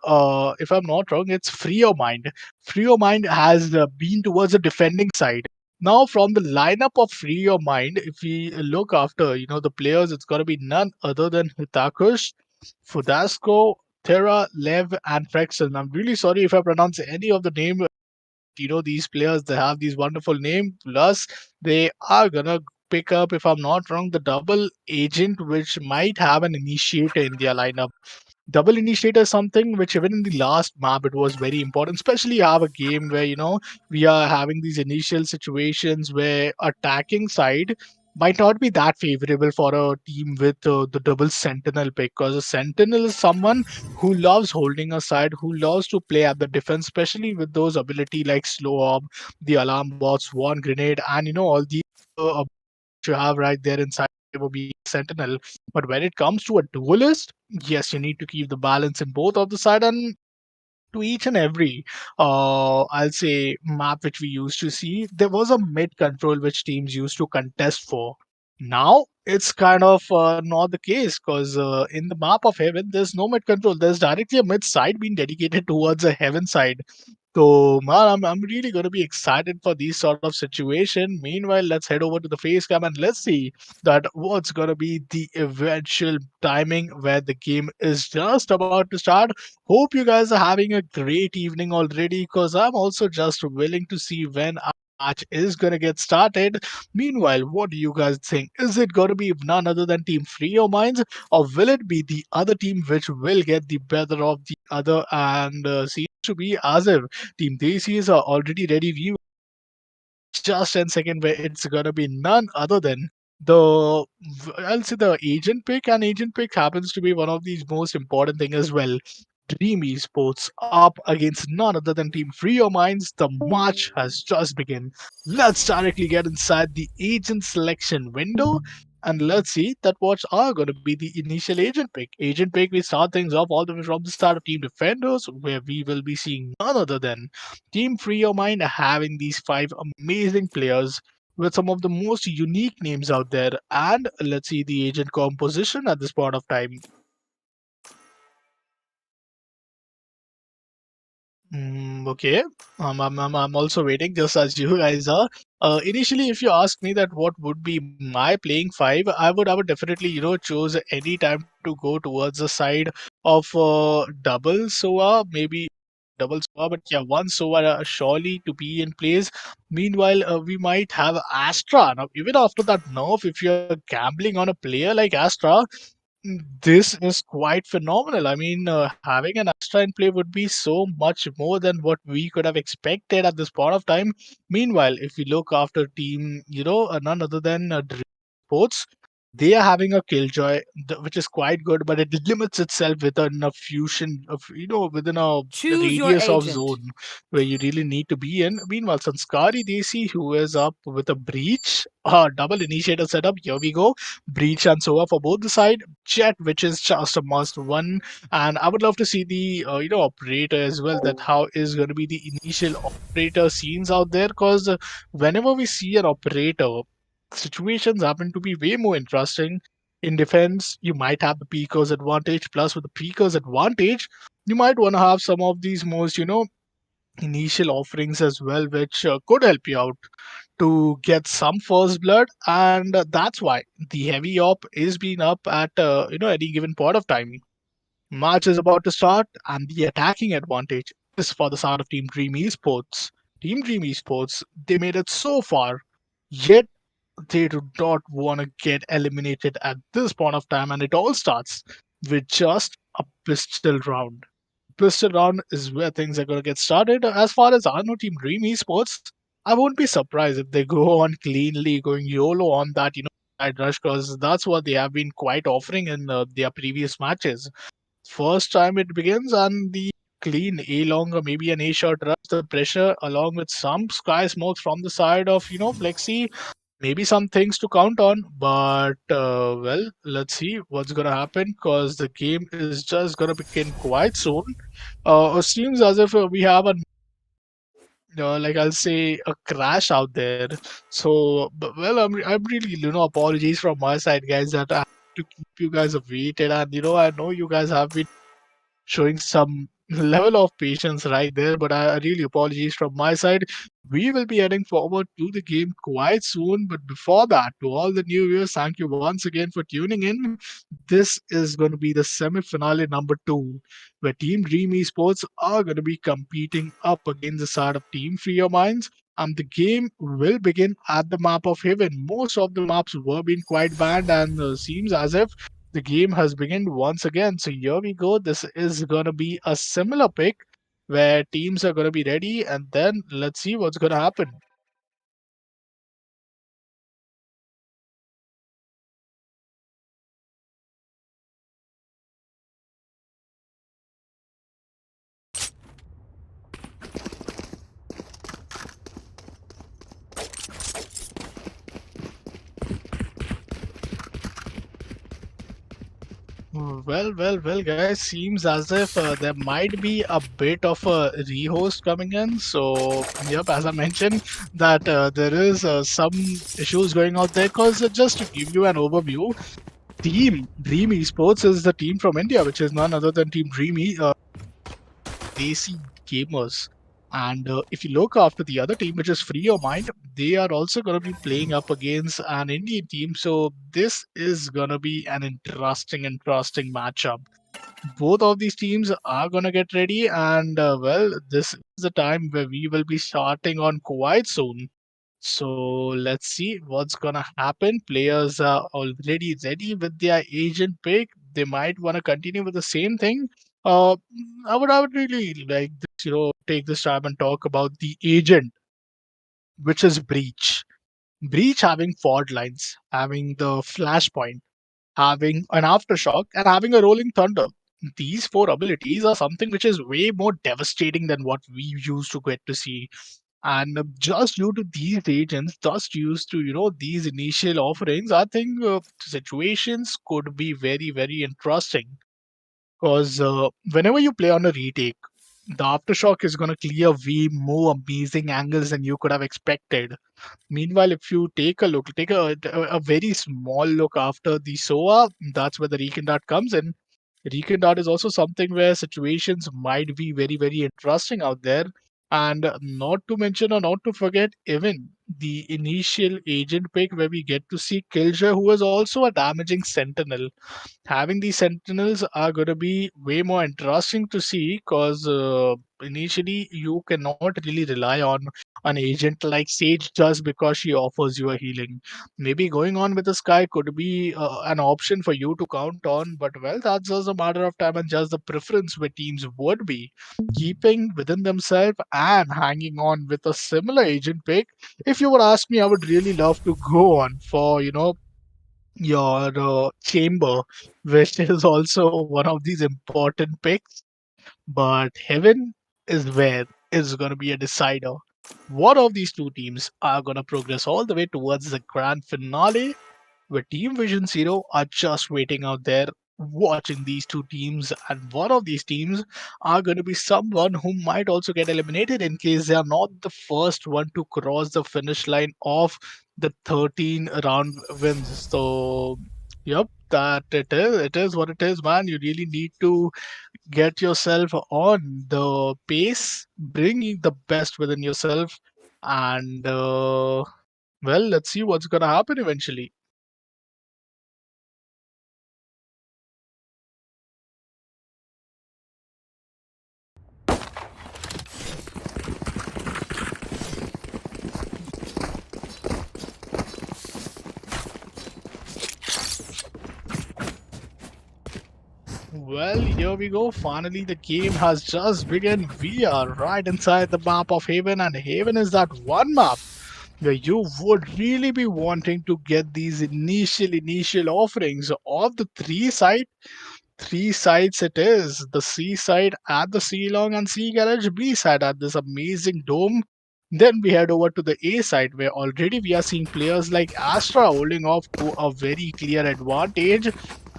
if I'm not wrong, it's Free Your Mind. Free Your Mind has been towards the defending side. Now, from the lineup of Free Your Mind, if we look after the players, it's going to be none other than Hitakush, Fudasco, Terra, Lev, and Frexel. I'm really sorry if I pronounce any of the name. These players they have these wonderful names. Plus, they are gonna pick up, if I'm not wrong, the double agent, which might have an initiator in their lineup. Double initiator is something which even in the last map it was very important, especially you have a game where we are having these initial situations where attacking side might not be that favorable for a team with the double sentinel pick, because a sentinel is someone who loves holding a side, who loves to play at the defense, especially with those ability like slow orb, the alarm bot, swan grenade, and all the you have right there inside will be sentinel. But when it comes to a duelist, yes, you need to keep the balance in both of the side. And to each and every I'll say map which we used to see, there was a mid control which teams used to contest for. Now it's kind of not the case, because in the map of heaven there's no mid control, there's directly a mid side being dedicated towards a heaven side. So man, I'm really going to be excited for these sort of situation. Meanwhile, let's head over to the face cam and let's see that what's going to be the eventual timing where the game is just about to start. Hope you guys are having a great evening already, because I'm also just willing to see when match is gonna get started. Meanwhile, what do you guys think? Is it gonna be none other than Team Free Your Minds, or will it be the other team which will get the better of the other? And seems to be as if Team Desis are already ready. We just 10 second where it's gonna be none other than the I'll say the agent pick, and agent pick happens to be one of these most important thing as well. Dream Esports up against none other than Team Free Your Minds. The match has just begun. Let's directly get inside the agent selection window, and let's see that what's are going to be the initial agent pick. Agent pick, we start things off all the way from the start of Team Defenders, where we will be seeing none other than Team Free Your Mind having these five amazing players with some of the most unique names out there. And let's see the agent composition at this point of time. Okay. I'm also waiting just as you guys are. Initially, if you ask me that what would be my playing five, I would definitely choose any time to go towards the side of double Soa, maybe double Soa, but yeah, one Soa surely to be in place. Meanwhile, we might have Astra. Now, even after that nerf, if you're gambling on a player like Astra, this is quite phenomenal. I mean, having an extra in play would be so much more than what we could have expected at this point of time. Meanwhile, if we look after team, none other than Dream Sports, they are having a killjoy, which is quite good, but it limits itself within a fusion of, within a Choose your radius of agent. zone where you really need to be in. Meanwhile, Sanskari Desi, who is up with a breach, double initiator setup. Here we go. Breach and Sova for both the side. Jet, which is just a must one, and I would love to see the operator as well. That how is going to be the initial operator scenes out there, because whenever we see an operator, situations happen to be way more interesting. In defense, you might have the peakers advantage. Plus, with the peakers advantage, you might want to have some of these most initial offerings as well, which could help you out to get some first blood, and that's why the heavy op is being up at any given point of time. Match is about to start, and the attacking advantage is for the side of Team Dream Esports. Team Dream Esports, they made it so far, yet they do not want to get eliminated at this point of time, and it all starts with just a pistol round. Pistol round is where things are going to get started. As far as I know, Team Dream Esports, I won't be surprised if they go on cleanly, going YOLO on that, side rush, because that's what they have been quite offering in their previous matches. First time it begins, and the clean A long or maybe an A short rush, the pressure along with some sky smokes from the side of Flexi, maybe some things to count on, but well, let's see what's gonna happen, because the game is just gonna begin quite soon. It seems as if we have a like I'll say a crash out there. So, well, I'm really apologies from my side, guys, that I have to keep you guys waited, and I know you guys have been showing some level of patience right there. But I really apologize from my side. We will be heading forward to the game quite soon. But before that, to all the new viewers, thank you once again for tuning in. This is going to be the semi-finale number 2, where Team Dream Esports are going to be competing up against the side of Team Free Your Minds. And the game will begin at the map of Heaven. Most of the maps were being quite banned, and seems as if the game has begun once again. So here we go. This is gonna be a similar pick where teams are gonna be ready, and then let's see what's gonna happen. Well, guys. Seems as if there might be a bit of a rehost coming in. So, yep, as I mentioned, that there is some issues going out there. Because just to give you an overview, Team Dream Esports is the team from India, which is none other than Team Dreamy. Desi gamers. And if you look after the other team, which is Free Your Mind, they are also going to be playing up against an Indian team. So this is going to be an interesting matchup. Both of these teams are going to get ready, and well, this is the time where we will be starting on quite soon. So let's see what's gonna happen. Players are already ready with their agent pick. They might want to continue with the same thing. Uh, I would really like this, take this time and talk about the agent, which is Breach. Breach having fault lines, having the flashpoint, having an aftershock, and having a rolling thunder. These four abilities are something which is way more devastating than what we used to get to see. And just due to these agents, just used to these initial offerings, I think situations could be very very interesting. Because whenever you play on a retake, the aftershock is going to clear way more amazing angles than you could have expected. Meanwhile, if you take a very small look after the SOA, that's where the Recon Dart comes in. Recon Dart is also something where situations might be very, very interesting out there. And not to mention or not to forget, even the initial agent pick where we get to see Killjoy, who is also a damaging sentinel. Having these sentinels are going to be way more interesting to see because initially you cannot really rely on an agent like Sage just because she offers you a healing. Maybe going on with the Sky could be an option for you to count on, but well, that's just a matter of time and just the preference where teams would be keeping within themselves and hanging on with a similar agent pick. If you would ask me, I would really love to go on for your chamber, which is also one of these important picks. But heaven is where is going to be a decider. One of these two teams are going to progress all the way towards the grand finale, where Team Visionzero are just waiting out there watching these two teams, and one of these teams are going to be someone who might also get eliminated in case they are not the first one to cross the finish line of the 13 round wins. So yep, that it is what it is, man. You really need to get yourself on the pace, bring the best within yourself, and well, let's see what's gonna happen eventually. Well, here we go. Finally, the game has just begun. We are right inside the map of Haven, and Haven is that one map where you would really be wanting to get these initial offerings of the three sides it is. The C side at the C Long and C Garage, B side at this amazing dome. Then we head over to the A side where already we are seeing players like Astra holding off to a very clear advantage.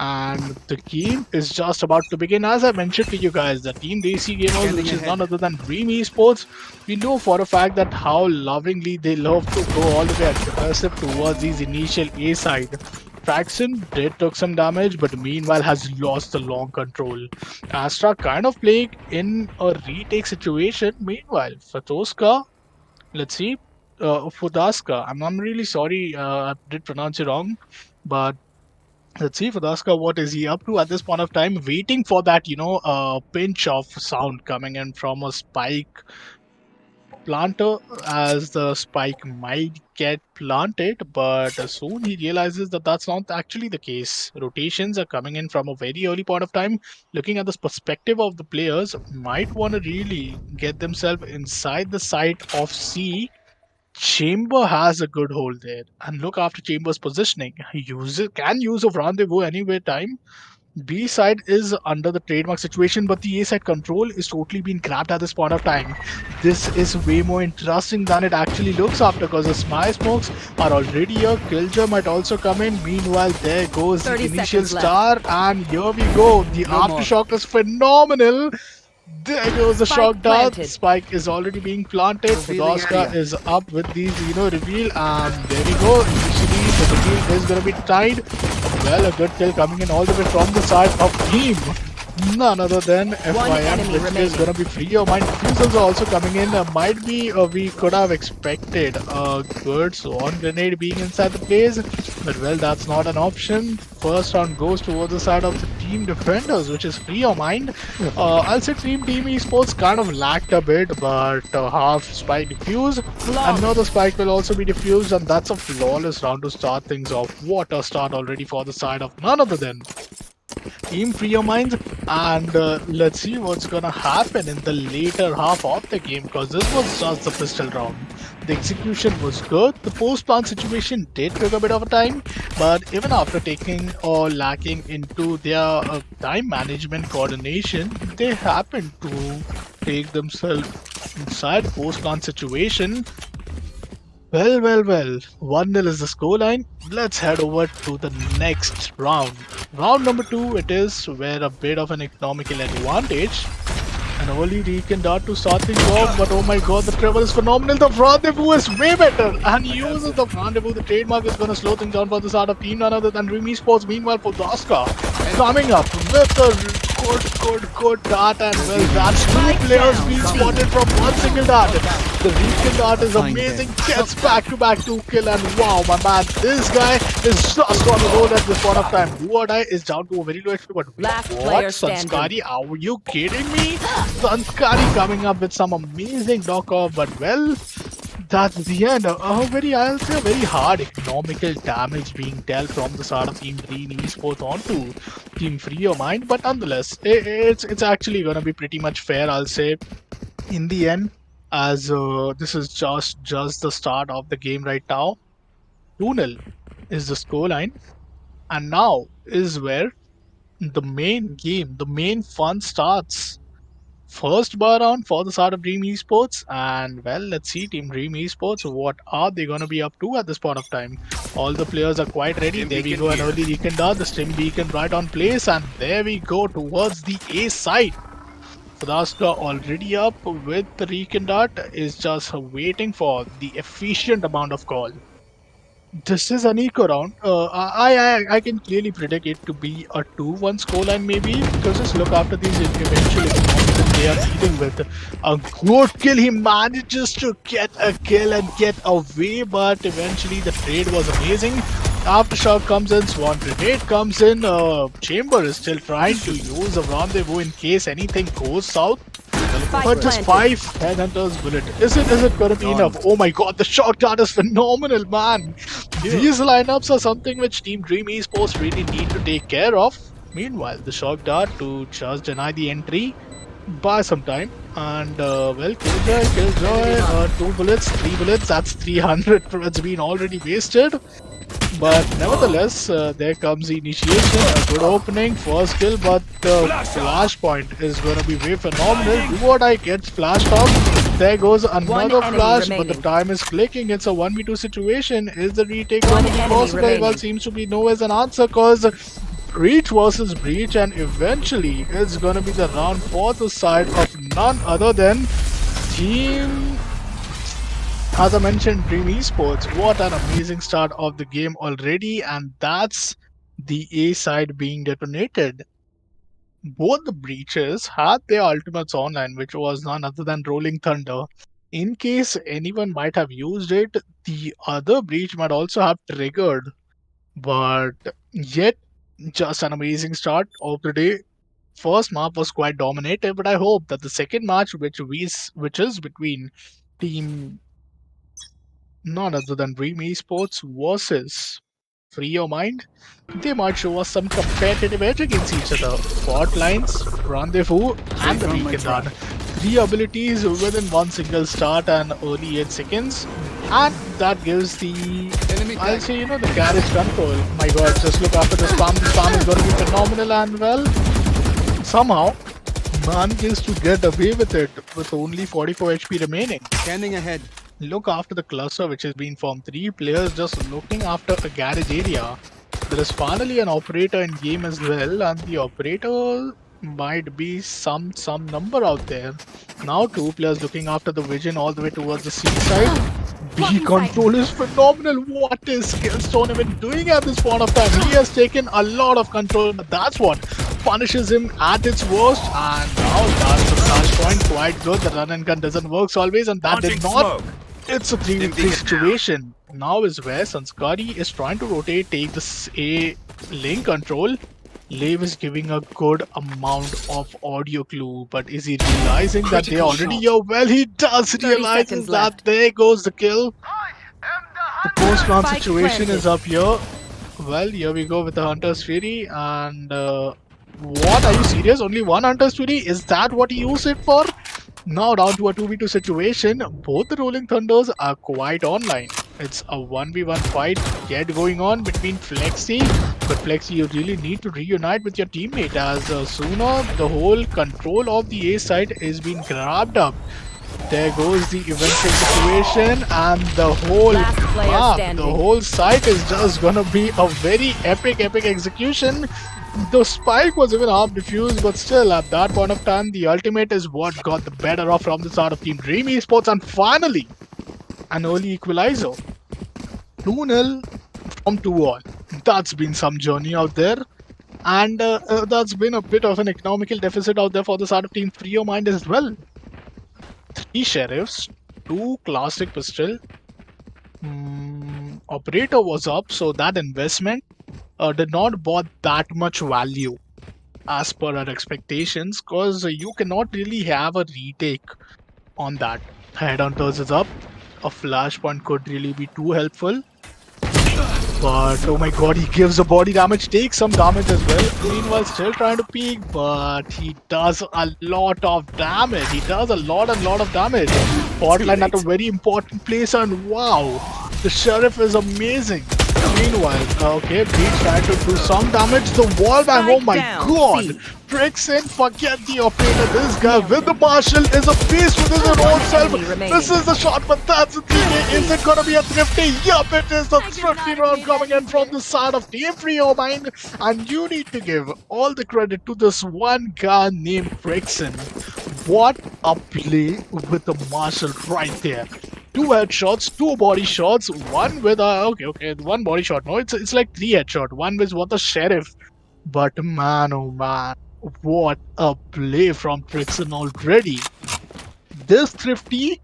And the game is just about to begin. As I mentioned to you guys, the Team Desi Gamers, which is none other than Dream Esports, we know for a fact that how lovingly they love to go all the way aggressive towards these initial A side. Claxon did took some damage, but meanwhile has lost the long control. Astra kind of playing in a retake situation. Meanwhile, Fatoska, let's see, Fudaska. I'm really sorry, I did pronounce it wrong, but let's see, Fudaska, what is he up to at this point of time? Waiting for that, pinch of sound coming in from a spike planter, as the spike might get planted, but soon he realizes that that's not actually the case. Rotations are coming in from a very early point of time. Looking at this perspective of the players, might want to really get themselves inside the site of C. Chamber has a good hold there, and look after Chamber's positioning. He can use a rendezvous anywhere time. B side is under the trademark situation, but the A side control is totally being grabbed at this point of time. This is way more interesting than it actually looks after, because the smokes are already here. Killjoy might also come in. Meanwhile, there goes the initial star, and here we go. The aftershock is phenomenal. There goes the shock dart. Spike is already being planted. Fudaska is up with these, reveal, and there we go. Initially, the reveal is going to be tied. Well, a good kill coming in all the way from the side of team None other than One FYM, enemy which is remaining. gonna be free your mind. Defusals are also coming in. Might be we could have expected a good swan grenade being inside the place, but well, that's not an option. First round goes towards the side of the team defenders, which is free your mind. I'll say Team Esports kind of lacked a bit, but half spike defuse. Another spike will also be diffused, and that's a flawless round to start things off. What a start already for the side of none other than Team Free Your Minds, and let's see what's gonna happen in the later half of the game, because this was just the pistol round. The execution was good. The post-plant situation did take a bit of a time, but even after taking or lacking into their time management coordination, they happened to take themselves inside post-plant situation. Well. 1-0 is the scoreline. Let's head over to the next round. Round number 2, it is where a bit of an economical advantage. An early recon dart to start things off, but oh my god, the Trevor is phenomenal. The rendezvous is way better, and he uses the rendezvous. The trademark is going to slow things down for the start of team, none other than Dream Esports. Meanwhile, for Daska, coming up with a good dart, and well, that's two players being spotted from one single dart. The recon dart is amazing, gets back-to-back 2-kill, and wow, my man, this guy is just on the roll at this point of time. Do or die is down to a very low HP, but Last what? player standing. Sanskari, are you kidding me? Sanskari coming up with some amazing knock-off, but well, that's the end. I'll say a very hard economical damage being dealt from the side of Team Dream Esports onto Team Free Your Mind, but nonetheless, it's actually gonna be pretty much fair, I'll say, in the end, as this is just the start of the game right now. 2-0 is the scoreline, and now is where the main game, the main fun starts. First bar round for the start of Dream Esports, and well, let's see Team Dream Esports, what are they gonna be up to at this point of time. All the players are quite ready. There we go, an early recon dart, the stim beacon right on place, and there we go towards the A side. Fadaska already up with the recon dart, is just waiting for the efficient amount of call. This is an eco round. I can clearly predict it to be a 2-1 scoreline maybe, because just look after these eventual economics that they are dealing with. A good kill, he manages to get a kill and get away, but eventually the trade was amazing. Aftershock comes in, Swan Grenade comes in, Chamber is still trying to use a rendezvous in case anything goes south. But just 5 Headhunters bullet. Is it gonna be enough? Oh my god, the shock dart is phenomenal, man! These lineups are something which Team Dream Esports really need to take care of. Meanwhile, the shock dart to just deny the entry, buy some time, and well, Killjoy, 2 bullets, 3 bullets, that's 300, it's been already wasted. But nevertheless, there comes the initiation, a good opening, first kill, but the flashpoint is going to be way phenomenal. Do or die gets flashed off. There goes another flash, but the time is clicking. It's a 1v2 situation. Is the retake going to be possible? Well, seems to be no as an answer, because Breach versus Breach, and eventually it's going to be the round for the side of none other than Team, as I mentioned, Dream Esports. What an amazing start of the game already, and that's the A side being detonated. Both the breaches had their ultimates online, which was none other than Rolling Thunder. In case anyone might have used it, the other breach might also have triggered. But yet, just an amazing start of the day. First map was quite dominated, but I hope that the second match, which is between Team none other than Dream Esports versus Free Your Mind, they might show us some competitive edge against each other. Fault lines, rendezvous, and the weekend run. 3 abilities within one single start and early 8 seconds. And that gives the, I'll say, the garage control. My god, just look after the spam. The spam is going to be phenomenal, and well, somehow manages to get away with it with only 44 HP remaining. Standing ahead. Look after the cluster which has been formed. 3 players just looking after a garage area. There is finally an operator in game as well, and the operator might be some number out there. Now 2 players looking after the vision all the way towards the C side. B control is phenomenal. What is Skillstone even doing at this point of time? He has taken a lot of control. That's what punishes him at its worst, and now that's the flashpoint. Quite good. The run and gun doesn't work always, and that did not. It's a 3v3 situation. Now is where Sanskari is trying to rotate, take this A lane control. Lave is giving a good amount of audio clue, but is he realizing that they already here? Well, he does realize that. There goes the kill. The post-plant situation is up here. Well, here we go with the Hunter's Fury, and what, are you serious? Only one Hunter's Fury? Is that what he used it for? Now down to a 2v2 situation. Both the Rolling Thunders are quite online. It's a 1v1 fight yet going on between Flexi, but Flexi, you really need to reunite with your teammate, as sooner the whole control of the A side is being grabbed up. There goes the eventual situation, and the whole map, the whole site is just gonna be a very epic execution. The spike was even half diffused, but still at that point of time, the ultimate is what got the better off from the side of Team Dream Esports, and finally an early equalizer. 2-0 from 2-all. That's been some journey out there, and that's been a bit of an economical deficit out there for the side of Team Freo Mind as well. 3 sheriffs, 2 classic pistol. Operator was up, so that investment did not bought that much value as per our expectations, because you cannot really have a retake on that. Headhunters is up. A flashpoint could really be too helpful. But oh my god, he gives a body damage, takes some damage as well. Meanwhile, still trying to peek, but he does a lot of damage. He does a lot of damage. Hotline at a very important place, and wow, the sheriff is amazing. Meanwhile, okay, Breach trying to do some damage. The wall bang, oh my god! Tricks in, forget the operator. This guy with the marshal is a beast within his own self. This is the shot, but that's the thing. Is it gonna be a thrifty? Yup, it is the thrifty round coming in from the side of Team Freo Mind. And you need to give all the credit to this one guy named Trixon. What a play with the marshal right there. 2 headshots, 2 body shots, one with a okay, 1 body shot. No, it's like 3 headshot. One with what the sheriff. But man, oh man, what a play from Trixon already. This thrifty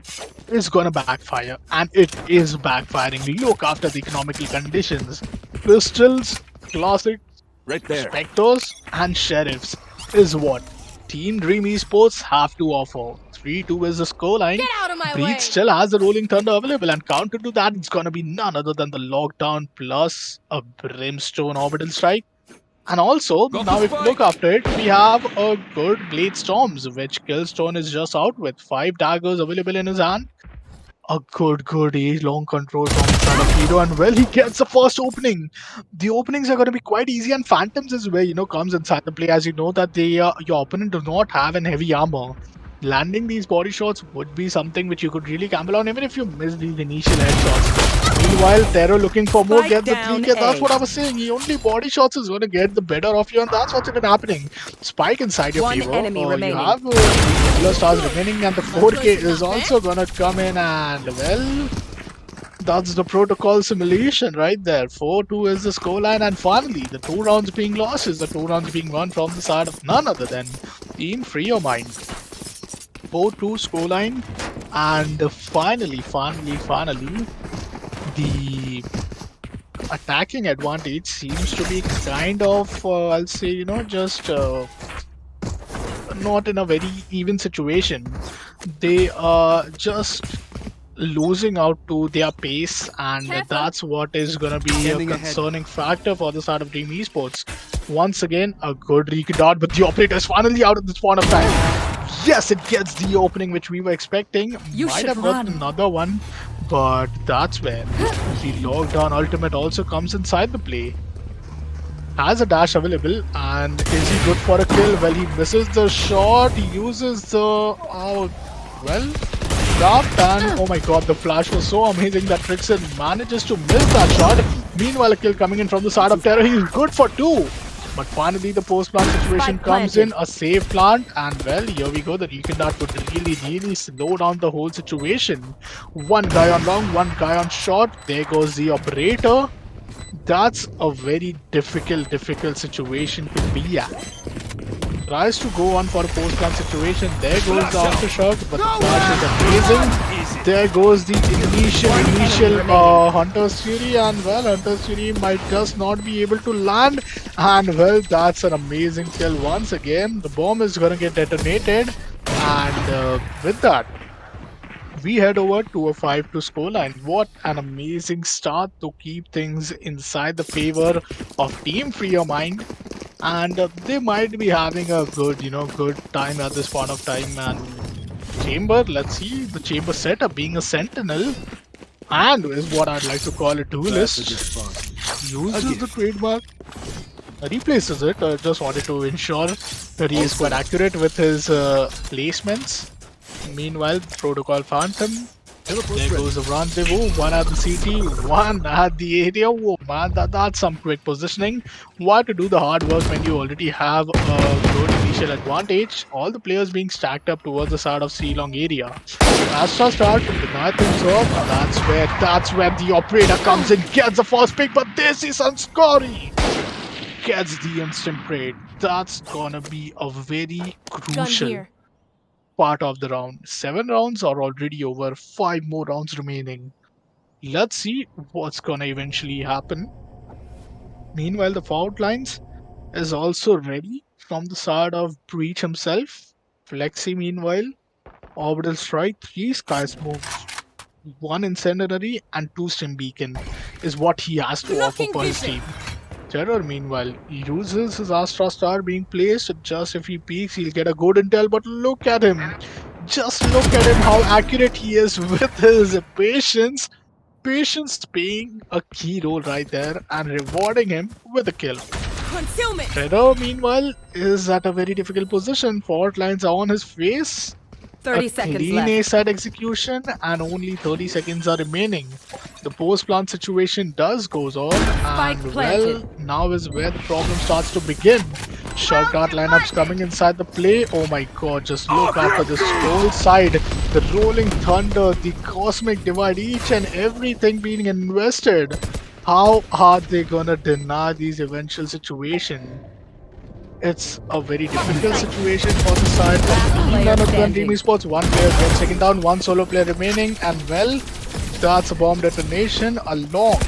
is gonna backfire, and it is backfiring. Look after the economical conditions. Pistols, classic, right there. Spectres, and sheriffs is what Team Dream Esports have to offer. 3-2 is the scoreline. Breach still has the Rolling Thunder available, and counter to that, it's gonna be none other than the Lockdown plus a Brimstone Orbital Strike. And also, now if you look after it, we have a good Blade Storms, which Killstone is just out with 5 daggers available in his hand. A good A-long control from the side of Hero, and well, he gets the first opening. The openings are going to be quite easy, and Phantoms is where, comes inside the play, as you know that they your opponent does not have an heavy armor. Landing these body shots would be something which you could really gamble on, even if you miss these initial headshots. Meanwhile, Terror looking for more, gets the 3K. That's what I was saying. He only body shots is going to get the better of you, and that's what's been happening. Spike inside your favor. You have killer stars remaining, and the 4K is also going to come in, and well, that's the protocol simulation right there. 4-2 is the scoreline, and finally, the 2 rounds being lost is the 2 rounds being won from the side of none other than Team Freo Mind. 4-2 scoreline, and finally, the attacking advantage seems to be kind of, I'll say, just not in a very even situation. They are just losing out to their pace, and that's what is going to be a concerning factor for the side of Dream Esports. Once again, a good recon dart, but the operator is finally out at this point of time. Yes, it gets the opening which we were expecting. Might have got another one, but that's where the lockdown ultimate also comes inside the play. Has a dash available, and is he good for a kill? Well, he misses the shot. He uses the grabbed, and oh my god, the flash was so amazing that Trixon manages to miss that shot. Meanwhile, a kill coming in from the side of Terror. He's good for 2. But finally, the post-plant situation comes in, a safe plant, and well, here we go. The recon dart would really slow down the whole situation. 1 guy on long, 1 guy on short. There goes the operator. That's a very difficult situation to be at. Tries to go on for a post-plant situation. There goes the aftershock, but the flash is amazing. There goes the initial Hunter's Fury, and well, Hunter's Fury might just not be able to land. And well, that's an amazing kill once again. The bomb is gonna get detonated, and with that, we head over to a 5-2 scoreline. What an amazing start to keep things inside the favor of Team Free Your Mind. And they might be having a good time at this point of time. And Chamber, let's see the Chamber setup being a sentinel and is what I'd like to call a duelist. Uses the trademark, replaces it. I just wanted to ensure that he is quite accurate with his placements. Meanwhile, Protocol Phantom. There goes the rendezvous. One at the CT, one at the area. Oh man, that's some quick positioning. Why to do the hard work when you already have a good initial advantage? All the players being stacked up towards the side of C-Long area. Astra start to deny things off. That's where the operator comes in, gets the first pick, but this is Unscary. Gets the instant trade. That's gonna be a very crucial part of the round. 7 rounds are already over, 5 more rounds remaining. Let's see what's gonna eventually happen. Meanwhile, the fault lines is also ready from the side of Breach himself. Flexi, meanwhile, Orbital Strike, 3 Sky Smokes, 1 Incendiary, and 2 Stim Beacon is what he has to offer for his team. Terror, meanwhile, uses his Astra Star being placed. Just if he peeks, he'll get a good intel. But look at him. Just look at him, how accurate he is with his patience. Patience playing a key role right there and rewarding him with a kill. Terror, meanwhile, is at a very difficult position. Fault lines are on his face. 30 seconds clean left. A-side execution and only 30 seconds are remaining. The post-plant situation does goes on, and well, now is where the problem starts to begin. Shout dart lineups coming inside the play. Oh my god, just look after this whole side. The rolling thunder, the cosmic divide, each and everything being invested. How are they gonna deny these eventual situation? It's a very difficult situation for the side of Team None Other Than Dream Esports. One player gets taken down, one solo player remaining, and well, that's a bomb detonation along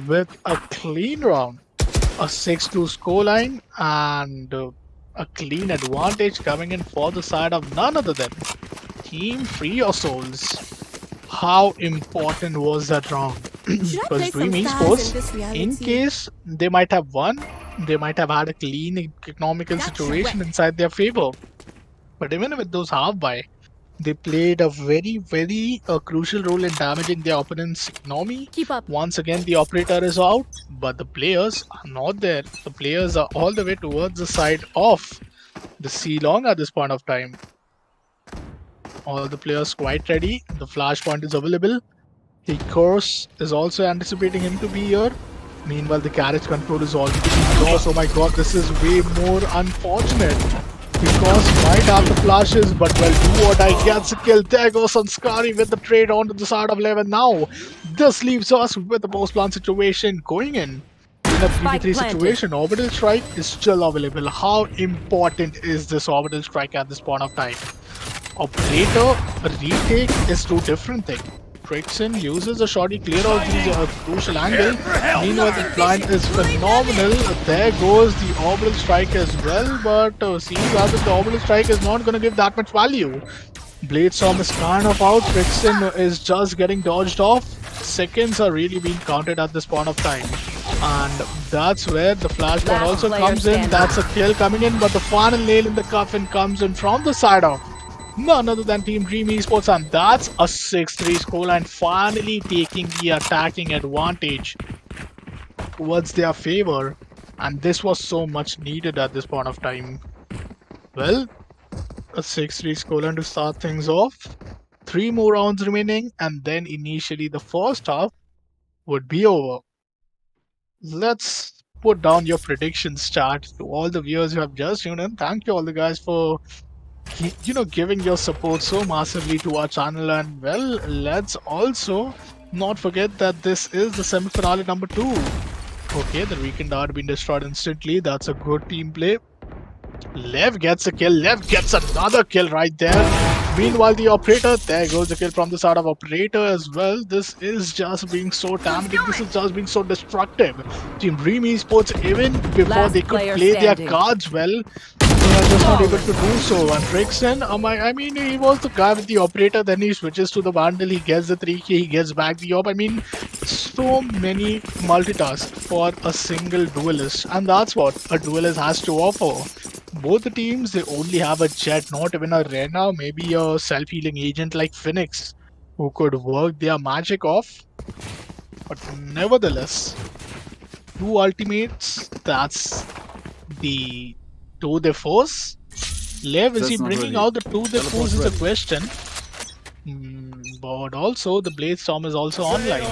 with a clean round, a 6-2 scoreline, and a clean advantage coming in for the side of none other than Team Free Your Souls. How important was that round? Because Dream Esports, in case they might have won, they might have had a clean economical situation inside their favor. But even with those half buy, they played a very crucial role in damaging their opponent's economy. Once again, the operator is out, but the players are not there. The players are all the way towards the side of the C-Long at this point of time. All the players quite ready. The flashpoint is available. The course is also anticipating him to be here. Meanwhile, the carriage control is already being lost. Oh my god, this is way more unfortunate. Because he might have the flashes, but well, do or die gets a kill. There goes Sanskari with the trade onto the side of 11 now. This leaves us with the post-plant situation going in a 3v3 situation. Orbital Strike is still available. How important is this Orbital Strike at this point of time? Operator retake is two different things. Claxon uses a shorty clear out the crucial angle. Meanwhile, the blind is phenomenal. There goes the Orbital Strike as well, but seems as if the Orbital Strike is not going to give that much value. Blade Storm is kind of out. Claxon is just getting dodged off. Seconds are really being counted at this point of time. And that's where the flashpoint also comes in. That's a kill coming in, but the final nail in the coffin comes in from the side of none other than Team Dream Esports, and that's a 6-3 scoreline, finally taking the attacking advantage towards their favor, and this was so much needed at this point of time. Well, a 6-3 scoreline to start things off, 3 more rounds remaining, and then initially the first half would be over. Let's put down your predictions chart to all the viewers who have just tuned in. Thank you all the guys for giving your support so massively to our channel. And well, let's also not forget that this is the semi-finale number 2. Okay, the Weekend Dart being destroyed instantly. That's a good team play. Lev gets a kill. Lev gets another kill right there. Meanwhile, the operator, there goes the kill from the side of operator as well. This is just being so damaging. This is just being so destructive. Team Dream Esports, even before they could play their cards well, they are just not able to do so. And Trixon, I mean, he was the guy with the operator, then he switches to the Vandal, he gets the 3K, he gets back the op. I mean, so many multitasks for a single duelist. And that's what a duelist has to offer. Both the teams, they only have a jet, not even a Rena, maybe a self-healing agent like Phoenix, who could work their magic off. But nevertheless, two ultimates, that's the tour de force. Lev, is he bringing out the tour de force is a question. But also, the Blade Storm is also online.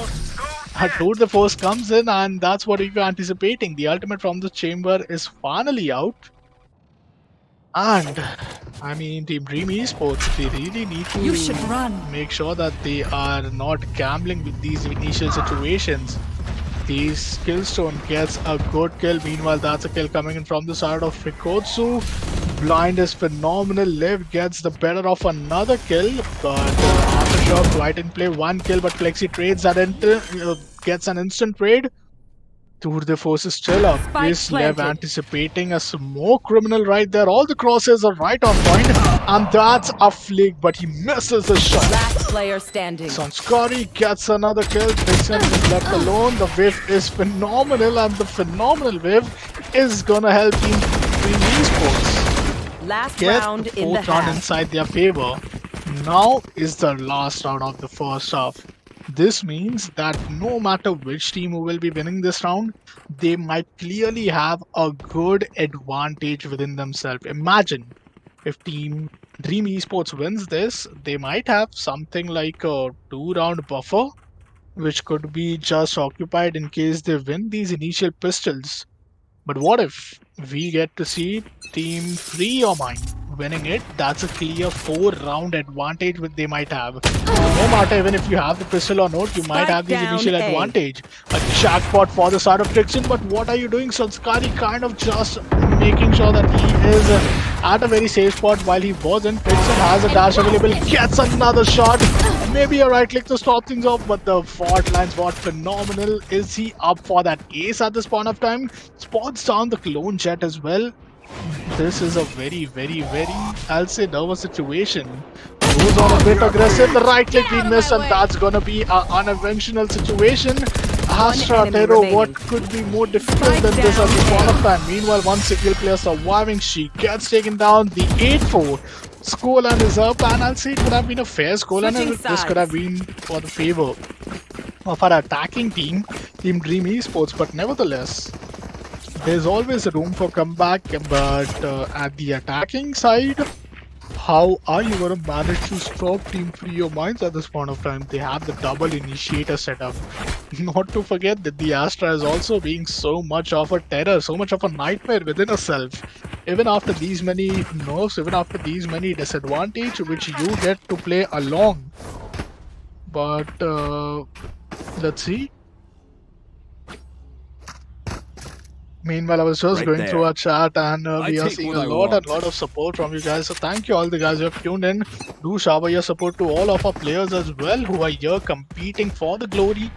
A tour de force comes in, and that's what we were anticipating. The ultimate from the chamber is finally out. And I mean, Team Dream Esports, they really need to make sure that they are not gambling with these initial situations. The Skillstone gets a good kill. Meanwhile, that's a kill coming in from the side of Rikotsu. Blind is phenomenal. Liv gets the better of another kill, but Aftershock right in play, one kill, but Flexi trades that gets an instant trade. Tour de force is still up. Is Lev anticipating a smoke criminal right there? All the crosses are right on point, and that's a flick, but he misses the shot. Last player standing. Sanskari gets another kill. Dixon is left alone. The whiff is phenomenal, and the phenomenal whiff is gonna help Team Dream Esports last get round the in the fourth round half. inside their favor. Now is the last round of the first half. This means that no matter which team will be winning this round, they might clearly have a good advantage within themselves. Imagine if Team Dream Esports wins this, they might have something like a 2-round buffer, which could be just occupied in case they win these initial pistols. But what if we get to see Team Free Your Mind winning it? That's a clear 4-round advantage which they might have. No matter even if you have the pistol or not, you might have this initial advantage. A jackpot for the side of Trixon, but what are you doing? Sanskari kind of just making sure that he is at a very safe spot while he wasn't. Trixon has a dash available, gets another shot. Maybe a right click to stop things off, but the fault line's what phenomenal. Is he up for that ace at this point of time? Spots down the clone jet as well. This is a very, I'll say, nervous situation. Goes on a bit aggressive. The right click we miss, and that's gonna be an unconventional situation. Astra Tero, what could be more difficult than this at this point of time? Meanwhile, one single player surviving. She gets taken down. The 8-4 scoreline is up, and I'll say it would have been a fair scoreline, and this could have been for the favor of our attacking team, Team Dream Esports. But nevertheless, there's always a room for comeback. But at the attacking side, how are you going to manage to stop Team Free Your Minds at this point of time? They have the double initiator setup. Not to forget that the Astra is also being so much of a terror, so much of a nightmare within herself. Even after these many nerfs, even after these many disadvantages which you get to play along. But let's see. Meanwhile, I was just going through our chat, and we are seeing a lot of support from you guys. So thank you all the guys who have tuned in. Do shower your support to all of our players as well who are here competing for the glory,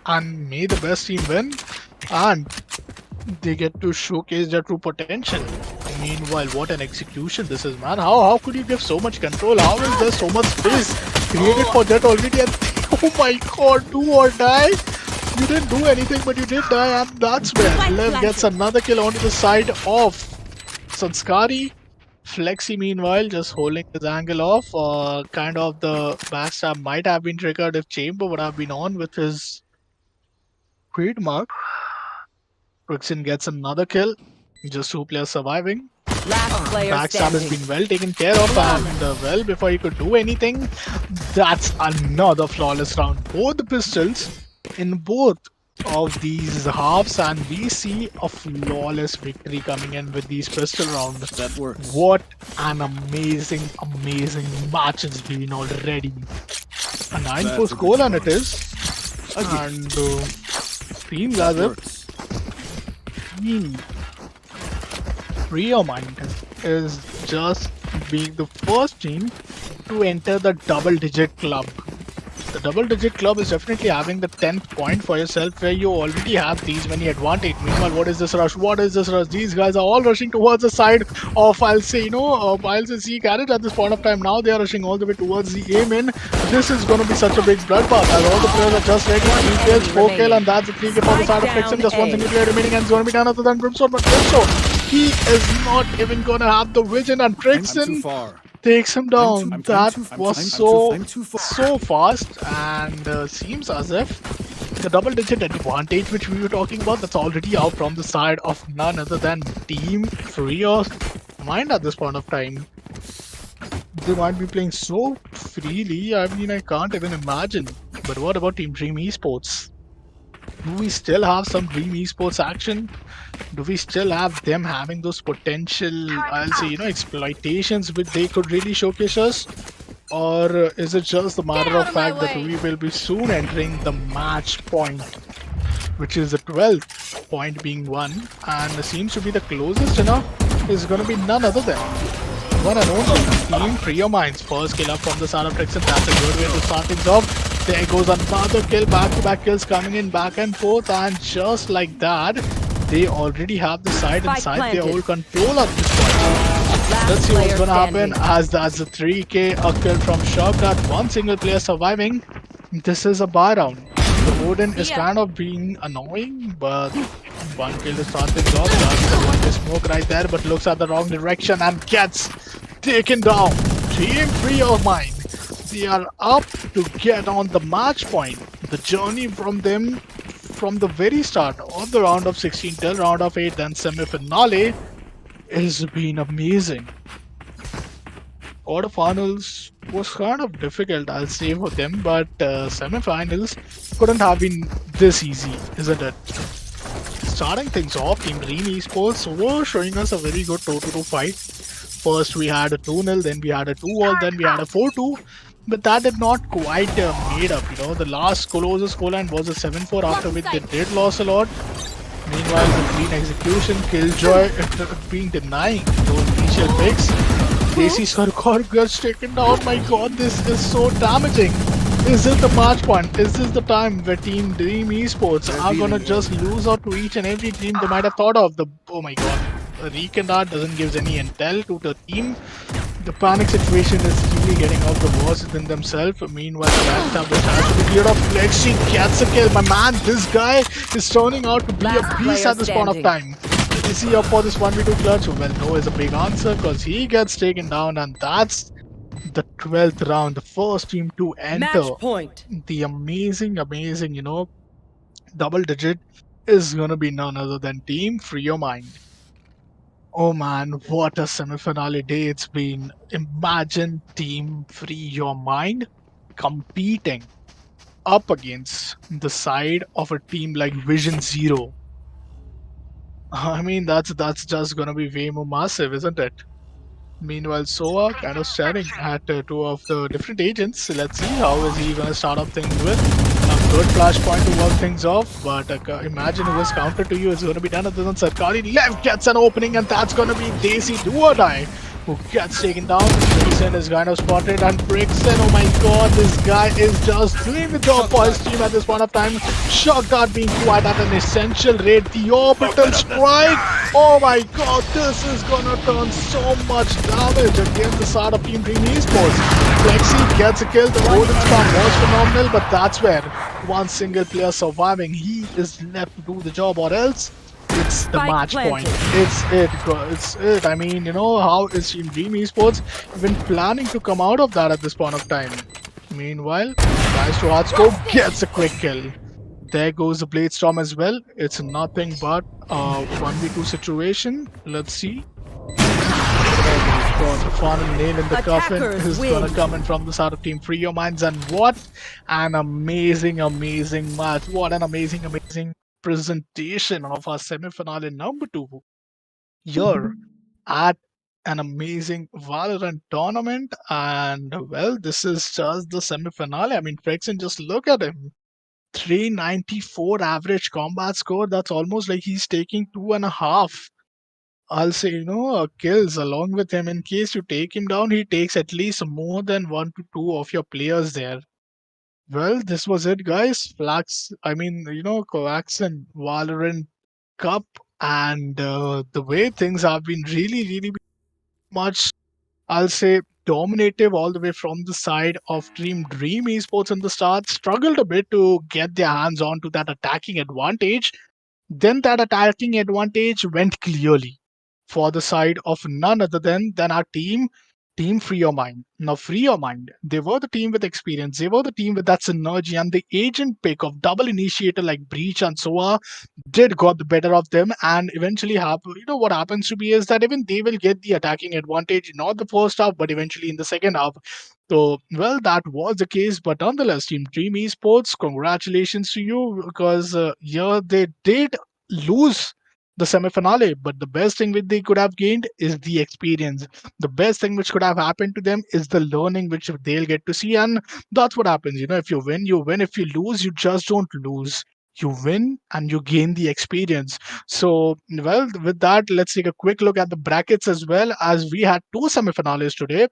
and may the best team win, and they get to showcase their true potential. Meanwhile, what an execution this is, man. How could you give so much control? How is there so much space created for that already? And oh my god, do or die. You didn't do anything, but you did die, and that's where Lev gets another kill onto the side of Sanskari. Flexi, meanwhile, just holding his angle off. Kind of the backstab might have been triggered if Chamber would have been on with his trademark. Trixon gets another kill. Just 2 players surviving. Backstab has been well taken care of, and well, before he could do anything, that's another flawless round. Both the pistols in both of these halves, and we see a flawless victory coming in with these pistol rounds. That works. What an amazing match it's been already. A 9-4 score, and it is. And seems as if Rio Mind is just being the first team to enter the double digit club. The double digit club is definitely having the 10th point for yourself where you already have these many advantage. Meanwhile, what is this rush? What is this rush? These guys are all rushing towards the side of, I'll say, I'll say C carriage at this point of time. Now they are rushing all the way towards the aim in. This is going to be such a big bloodbath as all the players are just ready. 3 kills, 4 kill, and that's a 3 kill for the side of Claxon. Just one single player remaining, and it's going to be none other than Brimstone. But also, he is not even going to have the vision, and Claxon takes him down. That was so fast, and seems as if the double digit advantage which we were talking about, that's already out from the side of none other than Team Free's Mind at this point of time. They might be playing so freely, I mean, I can't even imagine. But what about Team Dream Esports? Do we still have some Dream Esports action? Do we still have them having those potential, I'll say, exploitations which they could really showcase us? Or is it just a matter of fact that we will be soon entering the match point, which is the 12th point being won, and seems to be the closest enough is going to be none other than one and only Team Trio Minds. First kill up from the side of Texan. That's a good way to start things off. There goes another kill, back-to-back kills coming in back and forth, and just like that, they already have the side inside their whole control at this point. Let's see what's gonna happen as that's a 3k, a kill from Shortcut, one single player surviving. This is a buy round. The Odin is kind of being annoying, but one kill to start things off. That's the smoke right there, but looks at the wrong direction and gets taken down. Team 3 of mine. They are up to get on the match point. The journey from them from the very start of the round of 16 till round of 8, then semi-finale, has been amazing. Quarterfinals was kind of difficult, I'll say, for them, but semi-finals couldn't have been this easy, isn't it? Starting things off, Team Dream Esports were showing us a very good toe-to-toe fight. First we had a 2-0, then we had a 2-all, then we had a 4-2. But that did not quite made up, The last closest scoreline was a 7-4, after which they did lose a lot. Meanwhile, the clean execution, Killjoy being denying those initial picks. Desi Sarkar gets taken down. My god, this is so damaging. Is this the match point? Is this the time where Team Dream Esports are gonna just lose out to each and every team they might have thought of? Oh my god. Rekindar doesn't give any intel to the team. The panic situation is really getting out the worst within themselves. Meanwhile, that time which has to be cleared off. Lexi gets a kill. My man, this guy is turning out to be a beast at this point of time. Is he up for this 1v2 clutch? Well, no is a big answer because he gets taken down, and that's the 12th round. The first team to enter the amazing, double digit is going to be none other than Team Free Your Mind. Oh man, what a semi-finale day it's been. Imagine Team Free Your Mind competing up against the side of a team like Visionzero. I mean, that's just gonna be way more massive, isn't it? Meanwhile, Soa kind of staring at two of the different agents. Let's see how is he gonna start off things with. A good flashpoint to work things off, but imagine who is counter to you is going to be done other than Sarkari. Left gets an opening, and that's going to be Desi do or die, who gets taken down. Brixen is kind of spotted, and Brixen, oh my god, this guy is just doing the job for his team at this point of time. Shock Dart being quite at an essential rate. The orbital strike, oh my god, this is gonna turn so much damage against the side of Team Dream Esports. Flexi gets a kill, the Golden Spam was phenomenal, but that's where one single player surviving, he is left to do the job, or else it's the match point. It's it. I mean, how is Team Dream Esports even planning to come out of that at this point of time? Meanwhile, tries to hard scope, gets a quick kill. There goes the Blade Storm as well. It's nothing but a 1v2 situation. Let's see. The final nail in the coffin is gonna come in from the side of Team Free Your Minds, and what an amazing match! What an amazing presentation of our semi-finale number 2 here at an amazing Valorant tournament. And well, this is just the semi-finale. I mean, Frexen, just look at him. 394 average combat score. That's almost like he's taking 2.5 I'll say, kills along with him. In case you take him down, he takes at least more than 1 to 2 of your players there. Well, this was it, guys. Claxon Valorant Cup, and the way things have been really much, I'll say, dominative all the way from the side of Dream Esports in the start. Struggled a bit to get their hands on to that attacking advantage. Then that attacking advantage went clearly for the side of none other than our team Free Your Mind. Now, Free Your Mind, they were the team with experience. They were the team with that synergy, and the agent pick of double initiator like Breach and Soa did got the better of them, and eventually what happens to be is that even they will get the attacking advantage, not the first half, but eventually in the second half. So, well, that was the case, but nonetheless, Team Dream Esports, congratulations to you, because yeah, they did lose the semi-finale, but the best thing which they could have gained is the experience. The best thing which could have happened to them is the learning which they'll get to see, and that's what happens. If you win, you win. If you lose, you just don't lose. You win and you gain the experience. So, well, with that, let's take a quick look at the brackets as well, as we had two semi-finales today.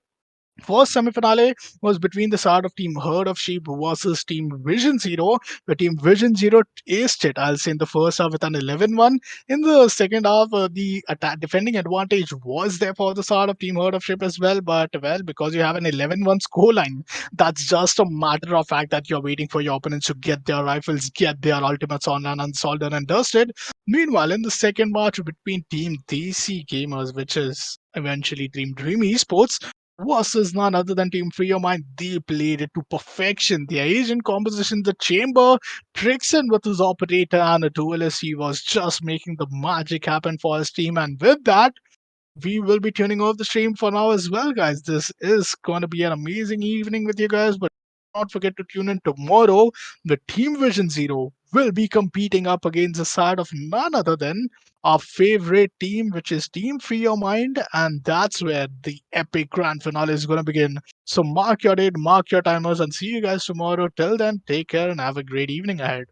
First semi-finale was between the side of Team Herd of Sheep versus Team Visionzero, where Team Visionzero aced it, I'll say, in the first half with an 11-1. In the second half, the defending advantage was there for the side of Team Herd of Sheep as well, but, well, because you have an 11-1 scoreline, that's just a matter of fact that you're waiting for your opponents to get their rifles, get their ultimates on and unsolved and dusted. Meanwhile, in the second match between Team DC Gamers, which is eventually Team Dream Esports, versus none other than Team Free Your Mind. They played it to perfection. The Asian composition, the chamber, Trixon with his operator and a duelist, he was just making the magic happen for his team. And with that, we will be tuning off the stream for now as well, guys. This is going to be an amazing evening with you guys, but do not forget to tune in tomorrow. The Team Visionzero will be competing up against the side of none other than our favorite team, which is Team Free Your Mind, and that's where the epic grand finale is going to begin. So mark your date, mark your timers, and see you guys tomorrow. Till then, take care and have a great evening ahead.